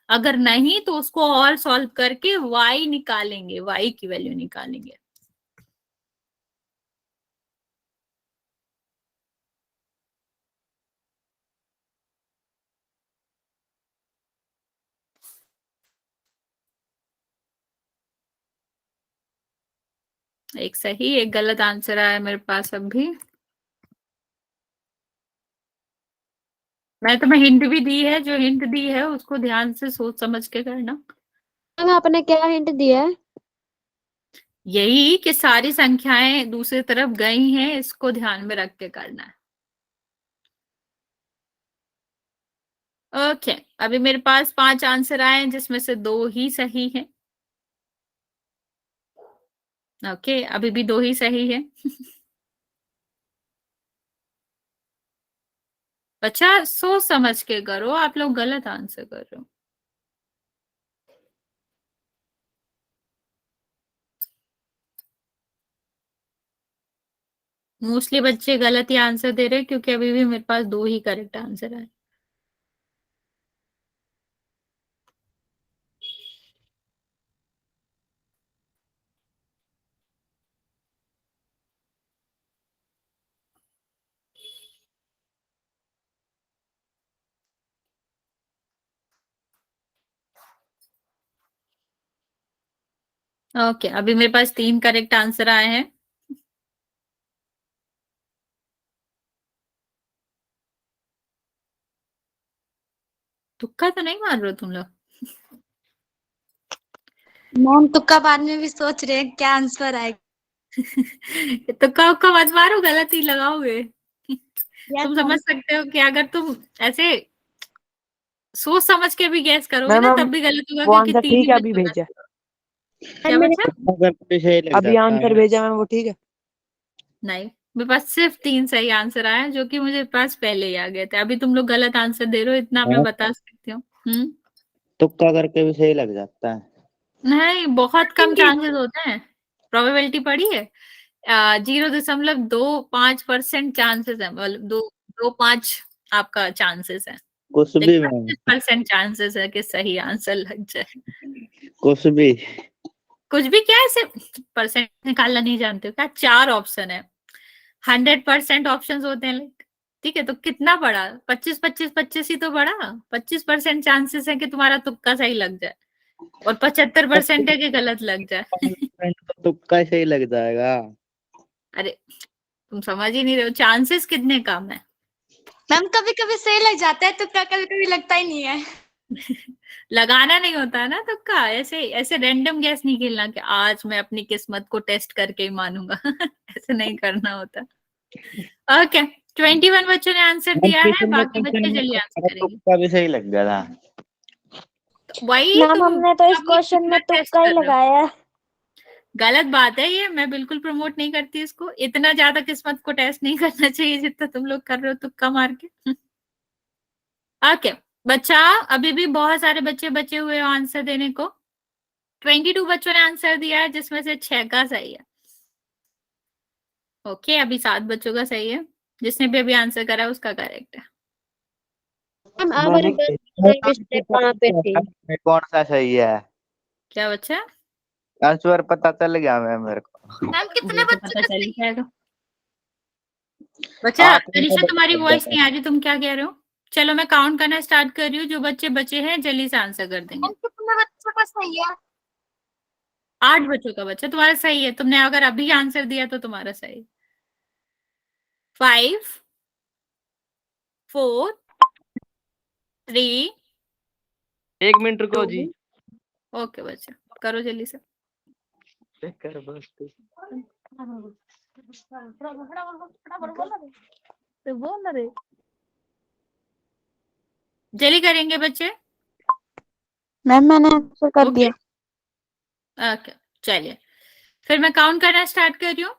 अगर नहीं तो उसको और सॉल्व करके y निकालेंगे, y की वैल्यू निकालेंगे। एक सही एक गलत आंसर आया मेरे पास अभी। मैं तुम्हें हिंट भी दी है, जो हिंट दी है उसको ध्यान से सोच समझ के करना। मैम आपने क्या हिंट दिया है? यही कि सारी संख्याएं दूसरी तरफ गई हैं, इसको ध्यान में रख के करना है। ओके, अभी मेरे पास 5 आंसर आए हैं, जिसमें से 2 ही सही हैं। ओके, अभी भी 2 ही सही है। अच्छा, सोच समझ के करो, आप लोग गलत आंसर कर रहे हो। मोस्टली बच्चे गलत ही आंसर दे रहे हैं, क्योंकि अभी भी मेरे पास 2 ही करेक्ट आंसर आए। ओके, अभी मेरे पास 3 करेक्ट आंसर आए हैं। तुक्का तो नहीं मार रहे हो तुम लोग? मैम तुक्का बाद में भी सोच रहे हैं क्या आंसर आएगा। तुक्का उक्का मत मारो, गलत ही लगाओगे। Yes, तुम ma'am. समझ सकते हो कि अगर तुम ऐसे सोच समझ के भी गैस करोगे मैम ना, हम तब भी गलत होगा, वो क्योंकि आंसर 3 ठीक ही है अभी बच्चों का भेजा, क्या बचा? अगर तो सही लग अभी जाता आंसर है। भेजा मैम, वो ठीक है। नहीं, मेरे पास सिर्फ 3 सही आंसर आए हैं, जो कि मुझे पास पहले ही आ गए थे। अभी तुम लोग गलत आंसर दे रहे हो, इतना मैं हाँ, बता सकती हूँ। तुक्का करके भी सही लग जाता है। नहीं, बहुत कम चांसेस होते हैं। प्रोबेबिलिटी पड़ी है, 0.25% चांसेस है, मतलब 2.5 आपका चांसेस है, कुछ भी लेकिन मैम, 25% चांसेस है कि सही आंसर लग जाए। कुछ भी। कुछ भी क्या, ऐसे परसेंट निकालना नहीं जानते हो क्या? 4 ऑप्शन है, 100% ऑप्शन होते हैं, ठीक है, तो कितना बड़ा, 25-25-25 ही तो बड़ा। 25% चांसेस है कि तुम्हारा तुक्का सही लग जाए, और 75% है कि गलत लग जाए। तो तुक्का सही लग जाएगा। अरे, तुम समझ ही नहीं रहे हो, चांसेस कितने कम है। मैम कभी कभी सही लग जाता है तुक्का, कभी कभी लगता ही नहीं है। लगाना नहीं होता है ना तुक्का, ऐसे ऐसे रैंडम गैस नहीं खेलना कि आज मैं अपनी किस्मत को टेस्ट करके ही मानूंगा। ऐसे नहीं करना होता। ओके, 21 बच्चों ने आंसर दिया है, पिछले बाकी क्वेश्चन बच्चे में जल्दी तो आंसर मेरा करेंगे। तुक्का भी सही लग गया था। वही मैम तुम हमने तो इस अपनी क्वेश्चन में किस्मत टेस्ट तुक्का ही कर रहे हो। लगाया है। गलत बात है ये, मैं बिल्कुल प्रमोट नहीं करती इसको। इतना ज्यादा किस्मत को टेस्ट नहीं करना चाहिए जितना तुम लोग कर रहे हो तुक्का मार के। ओके बच्चा, अभी भी बहुत सारे बच्चे बचे हुए हो आंसर देने को। 22 बच्चों ने आंसर दिया है, जिसमें से 6 का सही है। ओके, अभी 7 बच्चों का सही है, जिसने भी अभी आंसर करा उसका करेक्ट है। मैम आप मैंने रिवर्स स्टेप कहाँ पे थी? कौन सा सही है? क्या बच्चा? आंसर पता चल गया मैम मेरे को। मैम कितने ये तो बच्चों पता का चल ही सही है? जाएगा। बच्चा आठ में अलीशा, तो तुम्हारी बता वॉइस देता नहीं आ रही, तुम क्या कह रहे हो? चलो मैं काउंट करना स्टार्ट कर रही हूँ, जो बच्चे बचे हैं जल्दी से आंसर कर देंगे। मैम कितने बच्चों का सही है? 8 बच्चों का बच्चा तुम्हारा सही है। तुमने अगर अभी आंसर दिया तो तुम्हारा सही। 5 4 3 एक मिनट रुको 2। जी। ओके बच्चा, करो जल्दी से। चेक कर बस तू। जल्दी करेंगे बच्चे। मैम मैंने आंसर कर ओके दिया। ओके, चलिए फिर मैं काउंट करना स्टार्ट कर रही हूँ।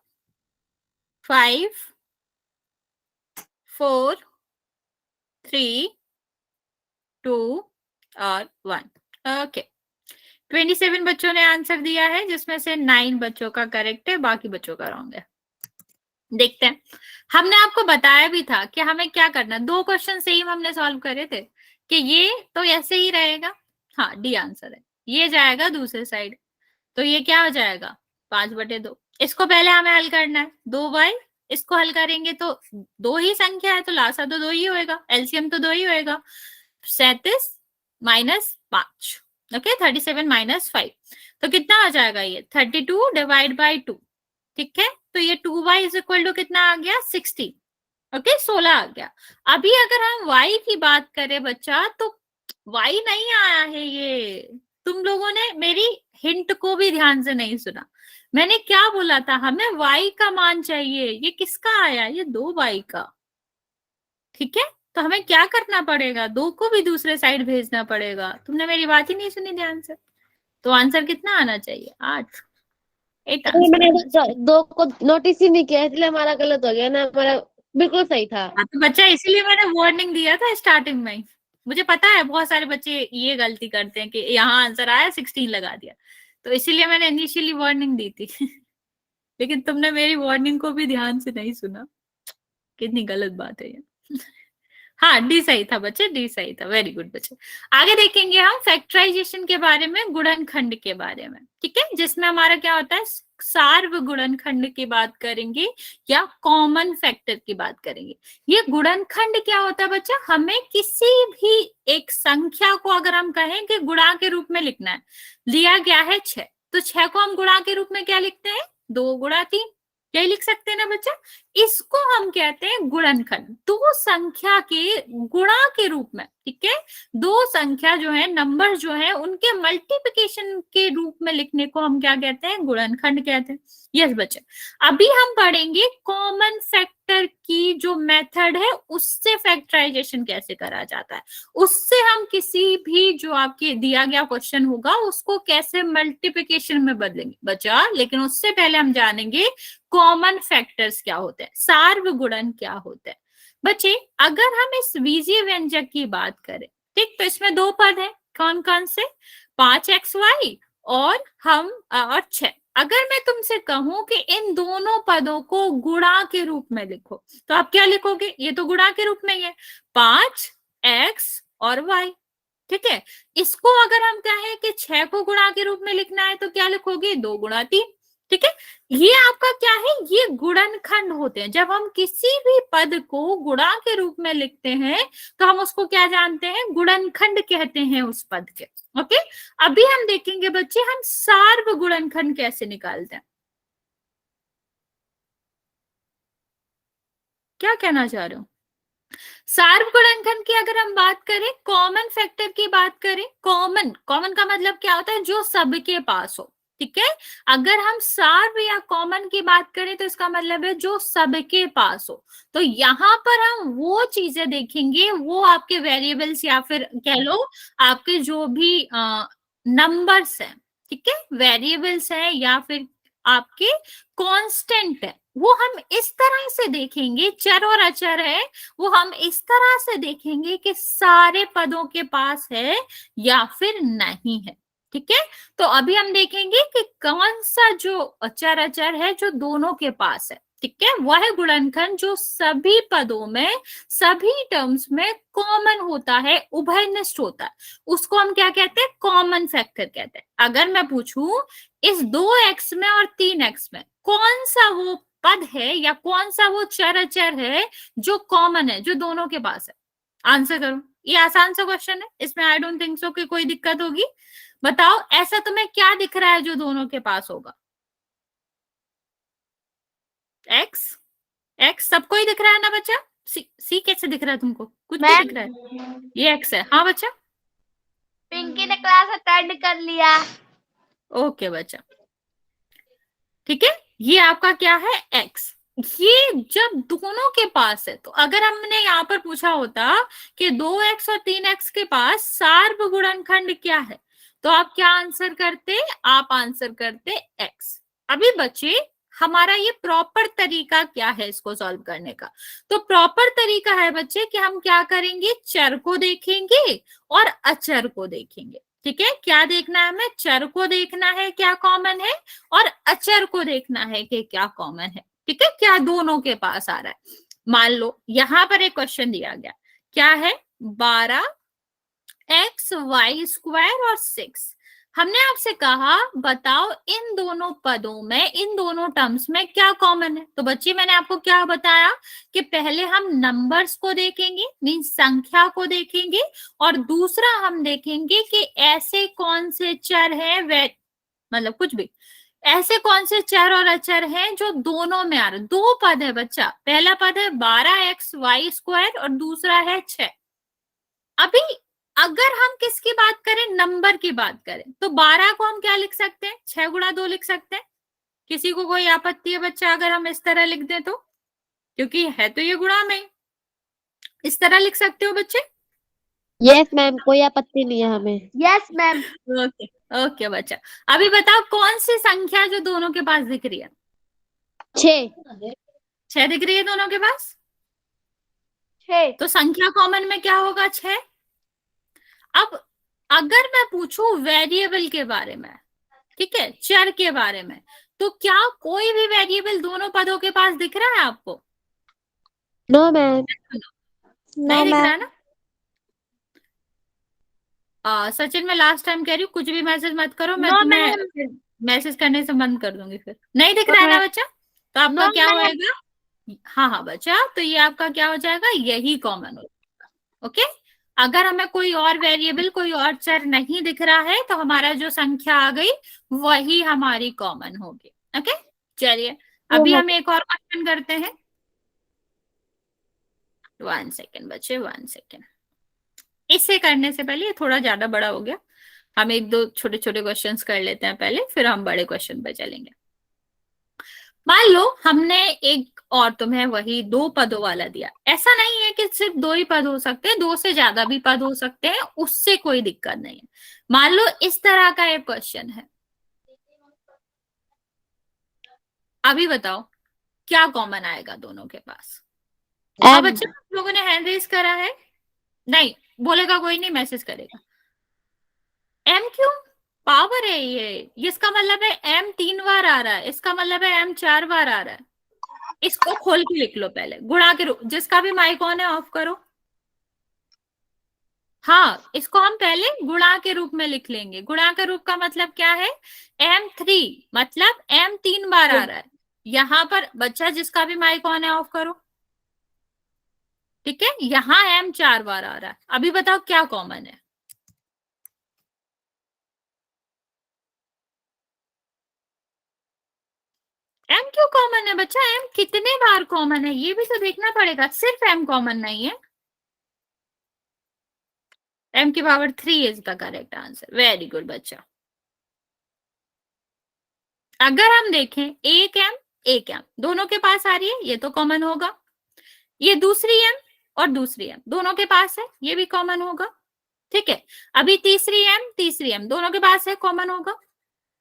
5 4 3 2 और 1। ओके, 27 बच्चों ने आंसर दिया है, जिसमें से 9 बच्चों का करेक्ट है, बाकी बच्चों का रॉन्ग है। देखते हैं। हमने आपको बताया भी था कि हमें क्या करना। 2 क्वेश्चन सेम हमने सॉल्व करे थे कि ये तो ऐसे ही रहेगा। हाँ, डी आंसर है। ये जाएगा दूसरे साइड, तो ये क्या हो जाएगा? 5/2। इसको पहले हमें हल करना है। 2 बाई इसको हल करेंगे तो 2 ही संख्या है, तो लासा तो 2 ही होएगा, एलसीएम तो 2 ही होएगा। 37 माइनस 5, ओके, 37 माइनस 5, तो कितना आ जाएगा? ये 32 डिवाइड बाई 2। ठीक है, तो ये 2y इज इक्वल टू कितना आ गया? 60। ओके, 16 आ गया। अभी अगर हम y की बात करें बच्चा, तो y नहीं आया है। ये तुम लोगों ने मेरी हिंट को भी ध्यान से नहीं सुना। मैंने क्या बोला था? हमें y का मान चाहिए। ये किसका आया? ये 2y का। ठीक है, तो हमें क्या करना पड़ेगा? 2 को भी दूसरे साइड भेजना पड़ेगा। तुमने मेरी बात ही नहीं सुनी ध्यान से। तो आंसर कितना आना चाहिए? 8। 8 मैंने आंसर। 2 को नोटिस ही नहीं किया, इसलिए हमारा गलत हो गया ना। हमारा बिल्कुल सही था। हाँ, तो बच्चा इसीलिए मैंने वार्निंग दिया था स्टार्टिंग में ही। मुझे पता है बहुत सारे बच्चे ये गलती करते हैं कि यहाँ आंसर आया 16 लगा दिया, तो इसीलिए मैंने इनिशियली वार्निंग दी थी। लेकिन तुमने मेरी वार्निंग को भी ध्यान से नहीं सुना। कितनी गलत बात है ये। हाँ, डी सही था बच्चे, डी सही था। वेरी गुड बच्चे। आगे देखेंगे हम फैक्टराइजेशन के बारे में, गुणनखंड के बारे में। ठीक है, जिसमें हमारा क्या होता है? सार्व गुणनखंड की बात करेंगे या कॉमन फैक्टर की बात करेंगे। ये गुणनखंड क्या होता है बच्चा? हमें किसी भी एक संख्या को अगर हम कहें कि गुणा के रूप में लिखना है, लिया गया है 6, तो 6 को हम गुणा के रूप में क्या लिखते हैं? 2 गुणा 3, यही लिख सकते हैं ना बच्चा। इसको हम कहते हैं गुणनखंड। 2 संख्या के गुणा के रूप में, ठीक है, 2 संख्या जो है, नंबर जो है, उनके मल्टीप्लिकेशन के रूप में लिखने को हम क्या कहते हैं? गुणनखंड कहते हैं। यस बच्चे, अभी हम पढ़ेंगे कॉमन फैक्टर की जो मेथड है, उससे फैक्टराइजेशन कैसे करा जाता है। उससे हम किसी भी जो आपके दिया गया क्वेश्चन होगा उसको कैसे मल्टीप्लिकेशन में बदलेंगे बच्चा। लेकिन उससे पहले हम जानेंगे कॉमन फैक्टर्स क्या होते हैं, सार्वगुणन क्या होता है। बच्चे अगर हम इस बीजीय व्यंजक की बात करें, ठीक, तो इसमें 2 पद हैं। कौन कौन से? 5xy और 6। अगर मैं तुमसे कहूं कि इन दोनों पदों को गुणा के रूप में लिखो, तो आप क्या लिखोगे? ये तो गुणा के रूप में ही है, 5x और y। ठीक है, इसको अगर हम कहें कि 6 को गुणा के रूप में लिखना है, तो क्या लिखोगे? 2 गुणा 3। ठीक है, ये आपका क्या है? ये गुणनखंड होते हैं। जब हम किसी भी पद को गुणा के रूप में लिखते हैं तो हम उसको क्या जानते हैं? गुणनखंड कहते हैं उस पद के। ओके, अभी हम देखेंगे बच्चे हम सार्वगुणनखंड कैसे निकालते हैं। क्या कहना चाह रहे हो? सार्वगुणनखंड की अगर हम बात करें, कॉमन फैक्टर की बात करें, कॉमन का मतलब क्या होता है? जो सबके पास हो। ठीक है, अगर हम सार्व या कॉमन की बात करें तो इसका मतलब है जो सबके पास हो। तो यहाँ पर हम वो चीजें देखेंगे, वो आपके वेरिएबल्स या फिर कह लो आपके जो भी नंबर्स हैं, ठीक है, वेरिएबल्स है या फिर आपके कांस्टेंट है, वो हम इस तरह से देखेंगे। चर और अचर है, वो हम इस तरह से देखेंगे कि सारे पदों के पास है या फिर नहीं है। ठीक है, तो अभी हम देखेंगे कि कौन सा जो चर अचर है जो दोनों के पास है। ठीक है, वह गुणनखंड जो सभी पदों में, सभी टर्म्स में कॉमन होता है, उभयनिष्ठ होता है, उसको हम क्या कहते हैं? कॉमन फैक्टर कहते हैं। अगर मैं पूछूं इस 2x में और 3x में कौन सा वो पद है या कौन सा वो चर अचर है जो कॉमन है, जो दोनों के पास है, आंसर करूं। ये आसान सा क्वेश्चन है, इसमें आई डोंट थिंक सो कि कोई दिक्कत होगी। बताओ ऐसा तुम्हें क्या दिख रहा है जो दोनों के पास होगा? एक्स, एक्स सबको ही दिख रहा है ना बच्चा? सी कैसे दिख रहा है तुमको? कुछ भी दिख रहा है? ये एक्स है। हाँ बच्चा, पिंकी ने क्लास अटेंड कर लिया। ओके बच्चा, ठीक है, ये आपका क्या है? एक्स। ये जब दोनों के पास है, तो अगर हमने यहाँ पर पूछा होता कि 2x और 3x के पास सार्वगुणनखंड क्या है, तो आप क्या आंसर करते? आप आंसर करते x। अभी बच्चे हमारा ये प्रॉपर तरीका क्या है इसको सॉल्व करने का? तो प्रॉपर तरीका है बच्चे कि हम क्या करेंगे? चर को देखेंगे और अचर को देखेंगे। ठीक है, क्या देखना है हमें? चर को देखना है क्या कॉमन है, और अचर को देखना है कि क्या कॉमन है। ठीक है, क्या दोनों के पास आ रहा है। मान लो यहां पर एक क्वेश्चन दिया गया, क्या है? 12x y स्क्वायर और 6। हमने आपसे कहा बताओ इन दोनों पदों में, इन दोनों टर्म्स में क्या कॉमन है। तो बच्चे मैंने आपको क्या बताया कि पहले हम नंबर्स को देखेंगे, मीन संख्या को देखेंगे, और दूसरा हम देखेंगे कि ऐसे कौन से चर हैं, वे मतलब कुछ भी ऐसे कौन से चर और अचर हैं जो दोनों में आ रहे। दो पद है बच्चा, पहला पद है 12x y स्क्वायर और दूसरा है 6। अभी अगर हम किसकी बात करें? नंबर की बात करें, तो 12 को हम क्या लिख सकते हैं? 6 गुणा 2 लिख सकते हैं। किसी को कोई आपत्ति है बच्चा अगर हम इस तरह लिख दें तो? क्योंकि है तो ये गुणा में, इस तरह लिख सकते हो बच्चे? यस मैम, कोई आपत्ति नहीं है हमें। Yes ma'am. ओके ओके बच्चा, अभी बताओ कौन सी संख्या जो दोनों के पास दिख रही है? 6 दिख रही है दोनों के पास। 6। तो संख्या कॉमन में क्या होगा? 6। अब अगर मैं पूछूं वेरिएबल के बारे में, ठीक है, चर के बारे में, तो क्या कोई भी वेरिएबल दोनों पदों के पास दिख रहा है आपको? No ma'am. नहीं दिख रहा है ना? सचिन, मैं लास्ट टाइम कह रही हूँ कुछ भी मैसेज मत करो, मैं तुम्हें मैसेज करने से बंद कर दूंगी फिर। नहीं दिख रहा है ना बच्चा? तो आपका क्या होएगा? हाँ हाँ बच्चा, तो ये आपका क्या हो जाएगा? यही कॉमन हो जाएगा। ओके, अगर हमें कोई और वेरिएबल, कोई और चर नहीं दिख रहा है, तो हमारा जो संख्या आ गई वही हमारी कॉमन होगी। ओके, चलिए अभी हम एक और क्वेश्चन करते हैं। 1 सेकेंड बच्चे, 1 सेकेंड। इसे करने से पहले, ये थोड़ा ज्यादा बड़ा हो गया, हम एक दो छोटे छोटे क्वेश्चंस कर लेते हैं पहले, फिर हम बड़े क्वेश्चन पे चलेंगे। मान लो हमने एक और तुम्हें वही 2 पदों वाला दिया। ऐसा नहीं है कि सिर्फ 2 ही पद हो सकते हैं, 2 से ज्यादा भी पद हो सकते हैं, उससे कोई दिक्कत नहीं है। मान लो इस तरह का एक क्वेश्चन है, अभी बताओ क्या कॉमन आएगा दोनों के पास? अब बच्चों आप लोगों ने हैंड रेज करा है? नहीं बोलेगा कोई नहीं, मैसेज करेगा। एम क्यों? पावर है ये, इसका मतलब है m 3 बार आ रहा है, इसका मतलब है m 4 बार आ रहा है। इसको खोल के लिख लो पहले, गुणा के रूप। जिसका भी माइक ऑन है ऑफ करो। हाँ, इसको हम पहले गुणा के रूप में लिख लेंगे। गुणा के रूप का मतलब क्या है? m3 मतलब m 3 बार आ रहा है। यहाँ पर बच्चा जिसका भी माइक ऑन है ऑफ करो। ठीक है, यहाँ m 4 बार आ रहा है। अभी बताओ क्या कॉमन है? m क्यों कॉमन है बच्चा? m कितने बार कॉमन है ये भी तो देखना पड़ेगा, सिर्फ m कॉमन नहीं है। m की power 3 is the correct answer. Very good बच्चा। अगर हम देखें एक m दोनों के पास आ रही है, ये तो कॉमन होगा। ये दूसरी m और दूसरी m दोनों के पास है, ये भी कॉमन होगा। ठीक है, अभी तीसरी m दोनों के पास है, कॉमन होगा।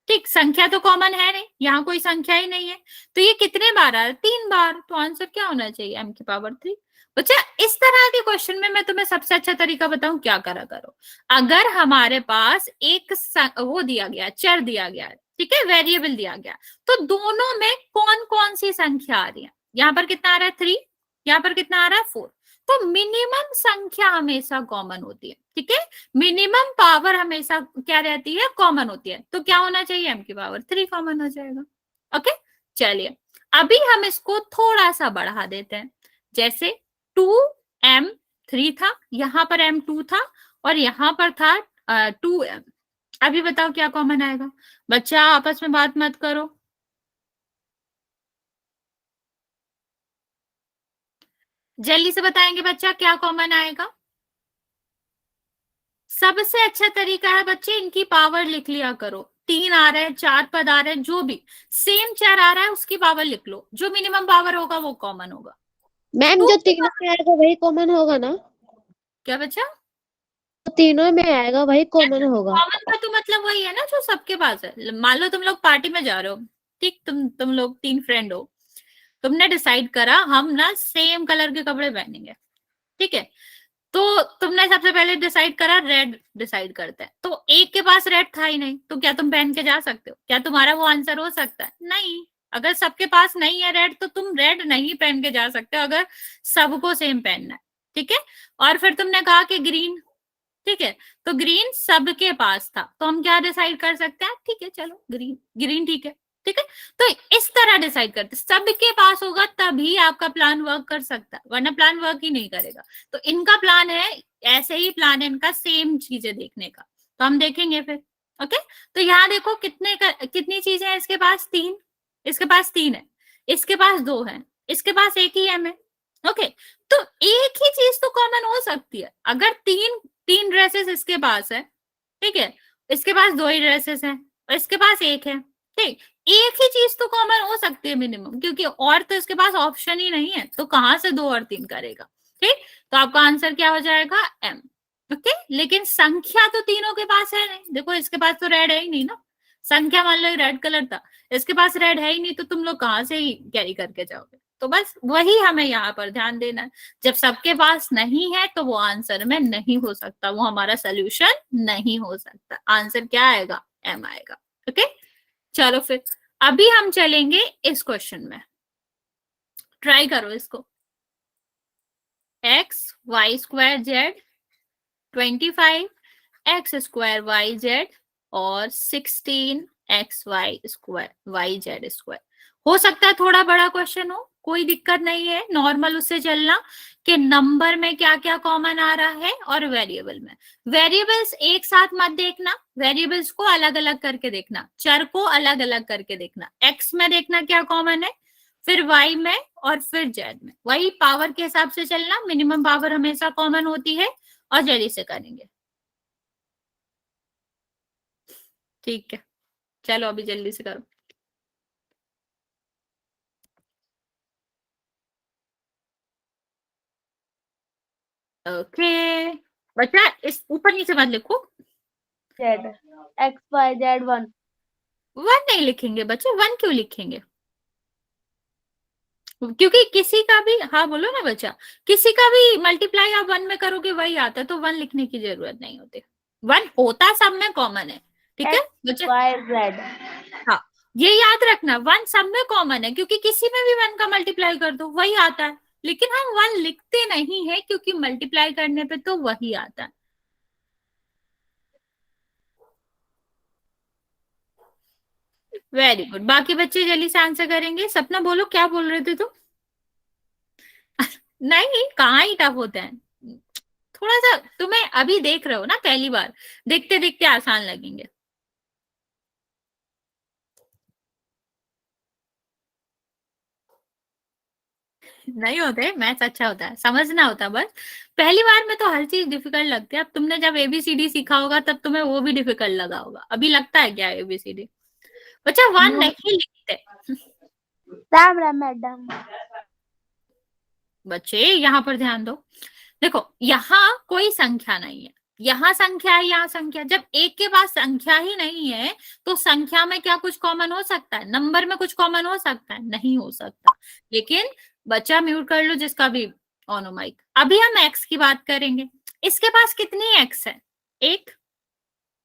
ठीक, संख्या तो कॉमन है नहीं, यहाँ कोई संख्या ही नहीं है, तो ये कितने बार आ रहा है? 3 बार। तो आंसर क्या होना चाहिए? m की पावर 3। बच्चा इस तरह के क्वेश्चन में मैं तुम्हें सबसे अच्छा तरीका बताऊं, क्या करा करो। अगर हमारे पास एक वो दिया गया, चर दिया गया है, ठीक है, वेरिएबल दिया गया। तो दोनों में कौन कौन सी संख्या आ रही है? यहाँ पर कितना आ रहा है 3, यहाँ पर कितना आ रहा है 4। तो मिनिमम संख्या हमेशा कॉमन होती है, ठीक है, मिनिमम पावर हमेशा क्या रहती है? कॉमन होती है। तो क्या होना चाहिए? m की पावर 3 कॉमन हो जाएगा। ओके, चलिए अभी हम इसको थोड़ा सा बढ़ा देते हैं। जैसे 2m3 था, यहाँ पर m2 था और यहाँ पर था 2m। अभी बताओ क्या कॉमन आएगा? बच्चा आपस में बात मत करो, जल्दी से बताएंगे बच्चा क्या कॉमन आएगा। सबसे अच्छा तरीका है बच्चे, इनकी पावर लिख लिया करो। 3 आ रहा है, 4 पद आ रहे हैं, जो भी सेम 4 आ रहा है उसकी पावर लिख लो, जो मिनिमम पावर होगा वो कॉमन होगा। मैम जो तीनों में आएगा वही कॉमन होगा ना? क्या बच्चा? तो तीनों में आएगा वही कॉमन होगा। कॉमन का तो मतलब वही है ना जो सबके पास है। मान लो तुम लोग पार्टी में जा रहे हो, ठीक, तुम लोग 3 फ्रेंड हो, तुमने डिसाइड करा हम ना सेम कलर के कपड़े पहनेंगे, ठीक है, तो तुमने सबसे पहले डिसाइड करा रेड डिसाइड करते हैं, तो एक के पास रेड था ही नहीं, तो क्या तुम पहन के जा सकते हो? क्या तुम्हारा वो आंसर हो सकता है? नहीं। अगर सबके पास नहीं है रेड तो तुम रेड नहीं पहन के जा सकते हो, अगर सबको सेम पहनना है, ठीक है। और फिर तुमने कहा कि ग्रीन, ठीक है, तो ग्रीन सबके पास था, तो हम क्या डिसाइड कर सकते हैं? ठीक है चलो ग्रीन, ग्रीन ठीक है, ठीक है। तो इस तरह डिसाइड करते, सबके पास होगा तभी आपका प्लान वर्क कर सकता है, वरना प्लान वर्क ही नहीं करेगा। तो इनका प्लान है, ऐसे ही प्लान है इनका सेम चीजें देखने का, तो हम देखेंगे फिर। ओके, तो यहाँ देखो कितनी चीजें हैं इसके पास? 3, इसके पास 3 है, इसके पास 2 है, इसके पास एक ही m है। ओके, तो एक ही चीज तो कॉमन हो सकती है। अगर तीन ड्रेसेस इसके पास है, ठीक है, इसके पास 2 ही ड्रेसेस हैं और इसके पास एक है, ठीक, एक ही चीज तो कॉमन हो सकती है मिनिमम, क्योंकि और तो इसके पास ऑप्शन ही नहीं है, तो कहां से 2 और 3 करेगा? ठीक, तो आपका आंसर क्या हो जाएगा? m। ओके, लेकिन संख्या तो तीनों के पास है नहीं। देखो इसके पास तो रेड है ही नहीं ना, संख्या मान लो रेड कलर था, इसके पास रेड है ही नहीं, तो तुम लोग कहां से ही कैरी करके जाओगे? तो बस वही हमें यहाँ पर ध्यान देना है, जब सबके पास नहीं है तो वो आंसर में नहीं हो सकता, वो हमारा सोल्यूशन नहीं हो सकता। आंसर क्या आएगा? m आएगा। ओके, चलो फिर अभी हम चलेंगे इस क्वेश्चन में, ट्राई करो इसको। x y square z 25 x square y z और 16 x y square y z square. हो सकता है थोड़ा बड़ा क्वेश्चन हो, कोई दिक्कत नहीं है, नॉर्मल उससे चलना कि नंबर में क्या क्या कॉमन आ रहा है और वेरिएबल में। वेरिएबल्स एक साथ मत देखना, वेरिएबल्स को अलग अलग करके देखना, चर को अलग अलग करके देखना। x में देखना क्या कॉमन है, फिर y में और फिर z में। वही पावर के हिसाब से चलना, मिनिमम पावर हमेशा कॉमन होती है और जल्दी से करेंगे। ठीक है, चलो अभी जल्दी से करो। ओके बच्चा, इस ऊपर नीचे मत लिखो, Z X Y Z 1 1 नहीं लिखेंगे बच्चे। 1 क्यों लिखेंगे? क्योंकि किसी का भी, हाँ बोलो ना बच्चा, किसी का भी मल्टीप्लाई आप 1 में करोगे वही आता है, तो 1 लिखने की जरूरत नहीं होती। 1 होता सब में कॉमन है, ठीक है बच्चे। Y Z हाँ, ये याद रखना, 1 सब में कॉमन है, क्योंकि किसी में भी 1 का मल्टीप्लाई कर दो वही आता है, लेकिन हम 1 लिखते नहीं है क्योंकि मल्टीप्लाई करने पे तो वही आता है। वेरी गुड, बाकी बच्चे जल्दी से आंसर करेंगे। सपना बोलो क्या बोल रहे थे तुम? नहीं, कहाँ ही टफ होता है, थोड़ा सा तुम्हें अभी देख रहे हो ना, पहली बार, देखते देखते आसान लगेंगे। नहीं होते, मैथ्स अच्छा होता है, समझना होता है बस। पहली बार में तो हर चीज डिफिकल्ट लगती है। अब तुमने जब ABCD सीखा होगा तब तुम्हें वो भी डिफिकल्ट लगा होगा। अभी लगता है क्या ABCD? बच्चा 1 नहीं लिखते राम राम मैडम। बच्चे, यहाँ पर ध्यान दो। देखो यहाँ कोई संख्या नहीं है, यहाँ संख्या है, यहाँ संख्या। जब एक के पास संख्या ही नहीं है तो संख्या में क्या कुछ कॉमन हो सकता है? नंबर में कुछ कॉमन हो सकता है? नहीं हो सकता। लेकिन बच्चा म्यूट कर लो जिसका भी ऑन हो माइक। अभी हम x की बात करेंगे। इसके पास कितनी x है? 1।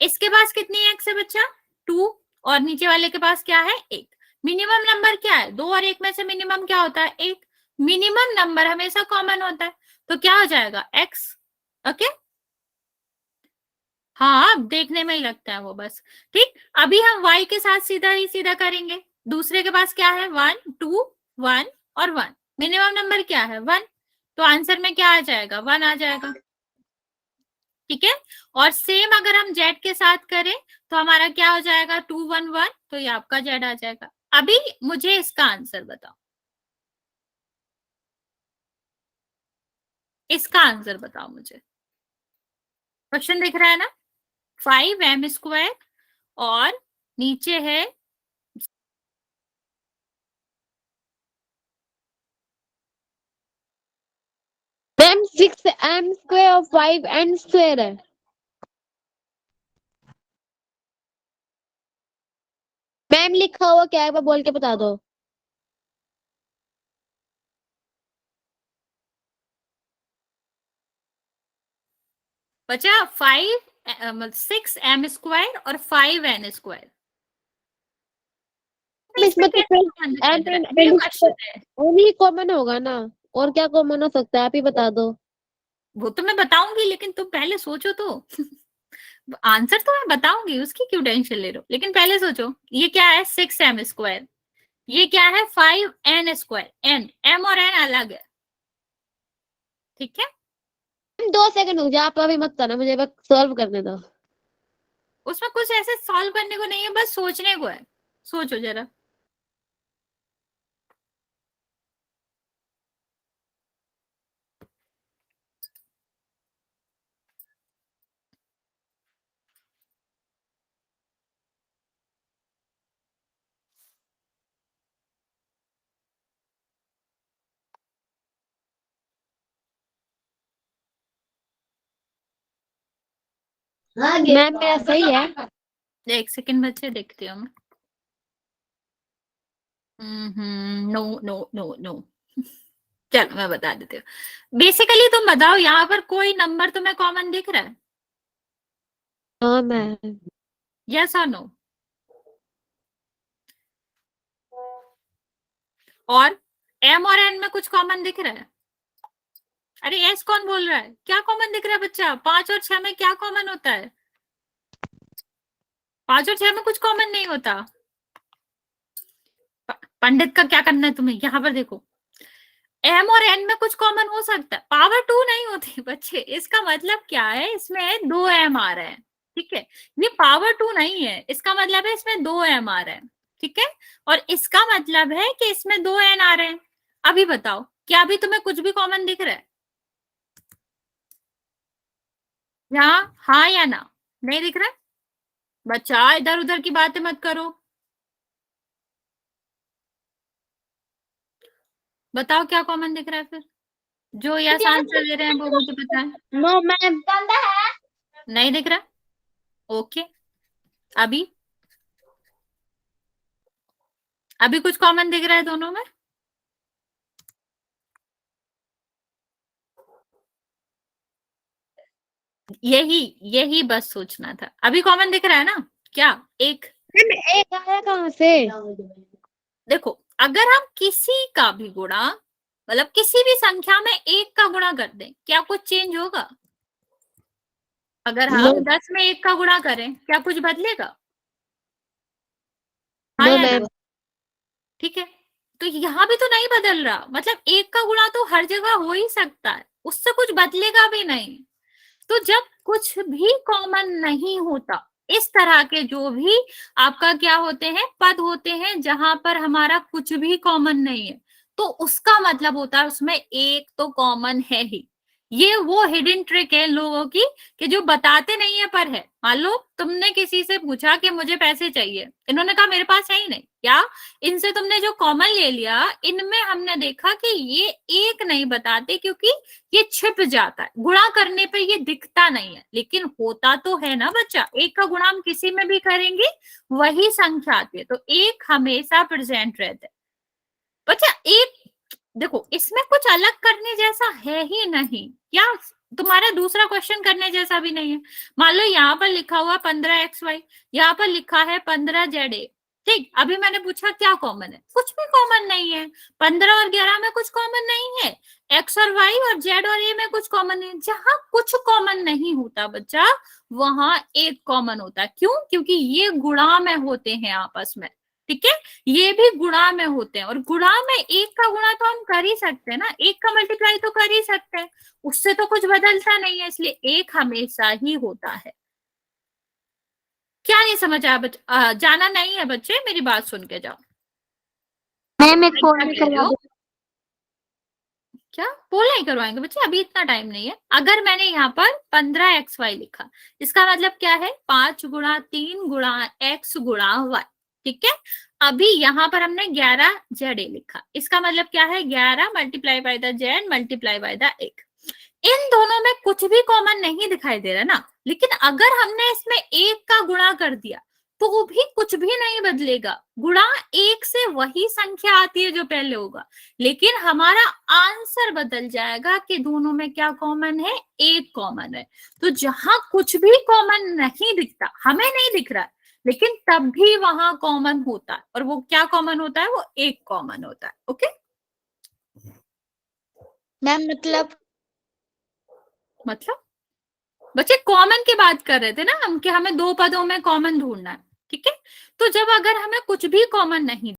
इसके पास कितनी x है बच्चा? 2। और नीचे वाले के पास क्या है, 1। मिनिमम नंबर क्या है, 2 और 1 में से मिनिमम क्या होता है, 1। मिनिमम नंबर हमेशा कॉमन होता है, तो क्या हो जाएगा, x। ओके, हाँ अब देखने में ही लगता है वो बस। ठीक, अभी हम y के साथ सीधा ही सीधा करेंगे। दूसरे के पास क्या है, 1 2 1 और 1। मिनिमम नंबर क्या है, 1, तो आंसर में क्या आ जाएगा, 1 आ जाएगा। ठीक है, और सेम अगर हम z के साथ करें तो हमारा क्या हो जाएगा, 2 1 1, तो ये आपका z आ जाएगा। अभी मुझे इसका आंसर बताओ, इसका आंसर बताओ मुझे। क्वेश्चन दिख रहा है ना, 5m² और नीचे है मैम 6m² और 5n² है। मैम लिखा हुआ क्या है, वो बोल के बता दो। बचा 6m² और 5n²। इसमें तो ओनली कॉमन होगा ना, और क्या कॉमन हो सकता है, आप ही बता दो। वो तो मैं बताऊंगी, लेकिन तुम पहले सोचो तो। आंसर तो मैं बताऊंगी, उसकी क्यों टेंशन ले रहे हो, लेकिन पहले सोचो। ये क्या है, 6m², ये क्या है, 5n²। n, m और n अलग है, ठीक है। 2 सेकंड हो जाए, आप अभी मत करना, मुझे बस सॉल्व करने दो। उसमें कुछ ऐसे सॉल्व करने को नहीं है, बस सोचने को है। सोचो जरा। मैम मेरा सही है। 1 सेकंड बच्चे, देखती हूँ मैं। No no no no. चलो मैं बता देती हूँ। बेसिकली तुम बताओ, यहाँ पर कोई नंबर तुम्हें कॉमन दिख रहा है, हाँ मैम। यस और नो? और m और n में कुछ कॉमन दिख रहा है? अरे एस कौन बोल रहा है, क्या कॉमन दिख रहा है बच्चा? 5 और 6 में क्या कॉमन होता है? 5 और 6 में कुछ कॉमन नहीं होता। पंडित का क्या करना है तुम्हें, यहाँ पर देखो। m और n में कुछ कॉमन हो सकता है, पावर 2 नहीं होती बच्चे। इसका मतलब क्या है, इसमें 2 m आ रहे हैं, ठीक है। ये पावर 2 नहीं है, इसका मतलब है इसमें 2 m आ रहे हैं, ठीक है। और इसका मतलब है कि इसमें 2 n आ रहे हैं। अभी बताओ, क्या अभी तुम्हें कुछ भी कॉमन दिख रहा है यहाँ, हाँ या ना? नहीं दिख रहा है बच्चा, इधर उधर की बातें मत करो। बताओ क्या कॉमन दिख रहा है फिर। जो यस आंसर दे रहे हैं वो मुझे पता है। No ma'am. नहीं दिख रहा, ओके। अभी अभी कुछ कॉमन दिख रहा है दोनों में? यही यही बस सोचना था। अभी कॉमन दिख रहा है ना क्या, एक? एक आया कहाँ से? देखो, अगर हम किसी का भी गुणा, मतलब किसी भी संख्या में 1 का गुणा कर दें, क्या कुछ चेंज होगा? अगर हम 10 में 1 का गुणा करें, क्या कुछ बदलेगा? हाँ या मैम। ना? ठीक है, तो यहाँ भी तो नहीं बदल रहा। मतलब 1 का गुणा तो हर जगह हो ही सकता है, उससे कुछ बदलेगा भी नहीं। तो जब कुछ भी कॉमन नहीं होता, इस तरह के जो भी आपका क्या होते हैं, पद होते हैं जहां पर हमारा कुछ भी कॉमन नहीं है, तो उसका मतलब होता है उसमें एक तो कॉमन है ही। ये वो हिडन ट्रिक है लोगों की, कि जो बताते नहीं है पर है। मान लो तुमने किसी से पूछा कि मुझे पैसे चाहिए, इन्होंने कहा मेरे पास है ही नहीं, क्या इनसे तुमने जो कॉमन ले लिया, इनमें हमने देखा कि ये एक नहीं बताते, क्योंकि ये छिप जाता है, गुणा करने पे ये दिखता नहीं है, लेकिन होता तो है ना बच्चा। 1 का गुणा हम किसी में भी करेंगे वही संख्या आती है, तो 1 हमेशा प्रेजेंट रहता है बच्चा। 1 देखो, इसमें कुछ अलग करने जैसा है ही नहीं, क्या तुम्हारा दूसरा क्वेश्चन करने जैसा भी नहीं है। मान लो यहाँ पर लिखा हुआ 15XY, यहाँ पर लिखा है 15ZA। ठीक, अभी मैंने पूछा क्या कॉमन है, कुछ भी कॉमन नहीं है। 15 और 11 में कुछ कॉमन नहीं है, X और Y और Z और A में कुछ कॉमन नहीं है। जहां कुछ कॉमन नहीं होता बच्चा, वहां एक कॉमन होता है। क्यों? क्योंकि ये गुणा में होते हैं आपस में, ठीक है, ये भी गुणा में होते हैं, और गुणा में एक का गुणा तो हम कर ही सकते हैं ना, एक का मल्टीप्लाई तो कर ही सकते हैं, उससे तो कुछ बदलता नहीं है, इसलिए एक हमेशा ही होता है। क्या नहीं समझ आया जाना नहीं है बच्चे, मेरी बात सुन के जाओ। मैम एक क्या फोन कह रहे करवा हो? दो। क्या पोल नहीं करवाएंगे बच्चे, अभी इतना टाइम नहीं है। अगर मैंने यहाँ पर 15XY लिखा, इसका मतलब क्या है, 5 गुणा 3 गुणा X गुणा Y, ठीक है। अभी यहाँ पर हमने 11ZA लिखा, इसका मतलब क्या है, 11 multiply by the Z multiply by the एक। इन दोनों में कुछ भी कॉमन नहीं दिखाई दे रहा ना, लेकिन अगर हमने इसमें एक का गुणा कर दिया तो भी कुछ भी नहीं बदलेगा। गुणा एक से वही संख्या आती है जो पहले होगा, लेकिन हमारा आंसर बदल जाएगा कि दोनों में क्या कॉमन है, एक कॉमन है। तो जहां कुछ भी कॉमन नहीं दिखता, हमें नहीं दिख रहा है, लेकिन तब भी वहां कॉमन होता है, और वो क्या कॉमन होता है, वो एक कॉमन होता है। ओके मैम मतलब बच्चे कॉमन की बात कर रहे थे ना हम, कि हमें दो पदों में कॉमन ढूंढना है, ठीक है। तो जब अगर हमें कुछ भी कॉमन नहीं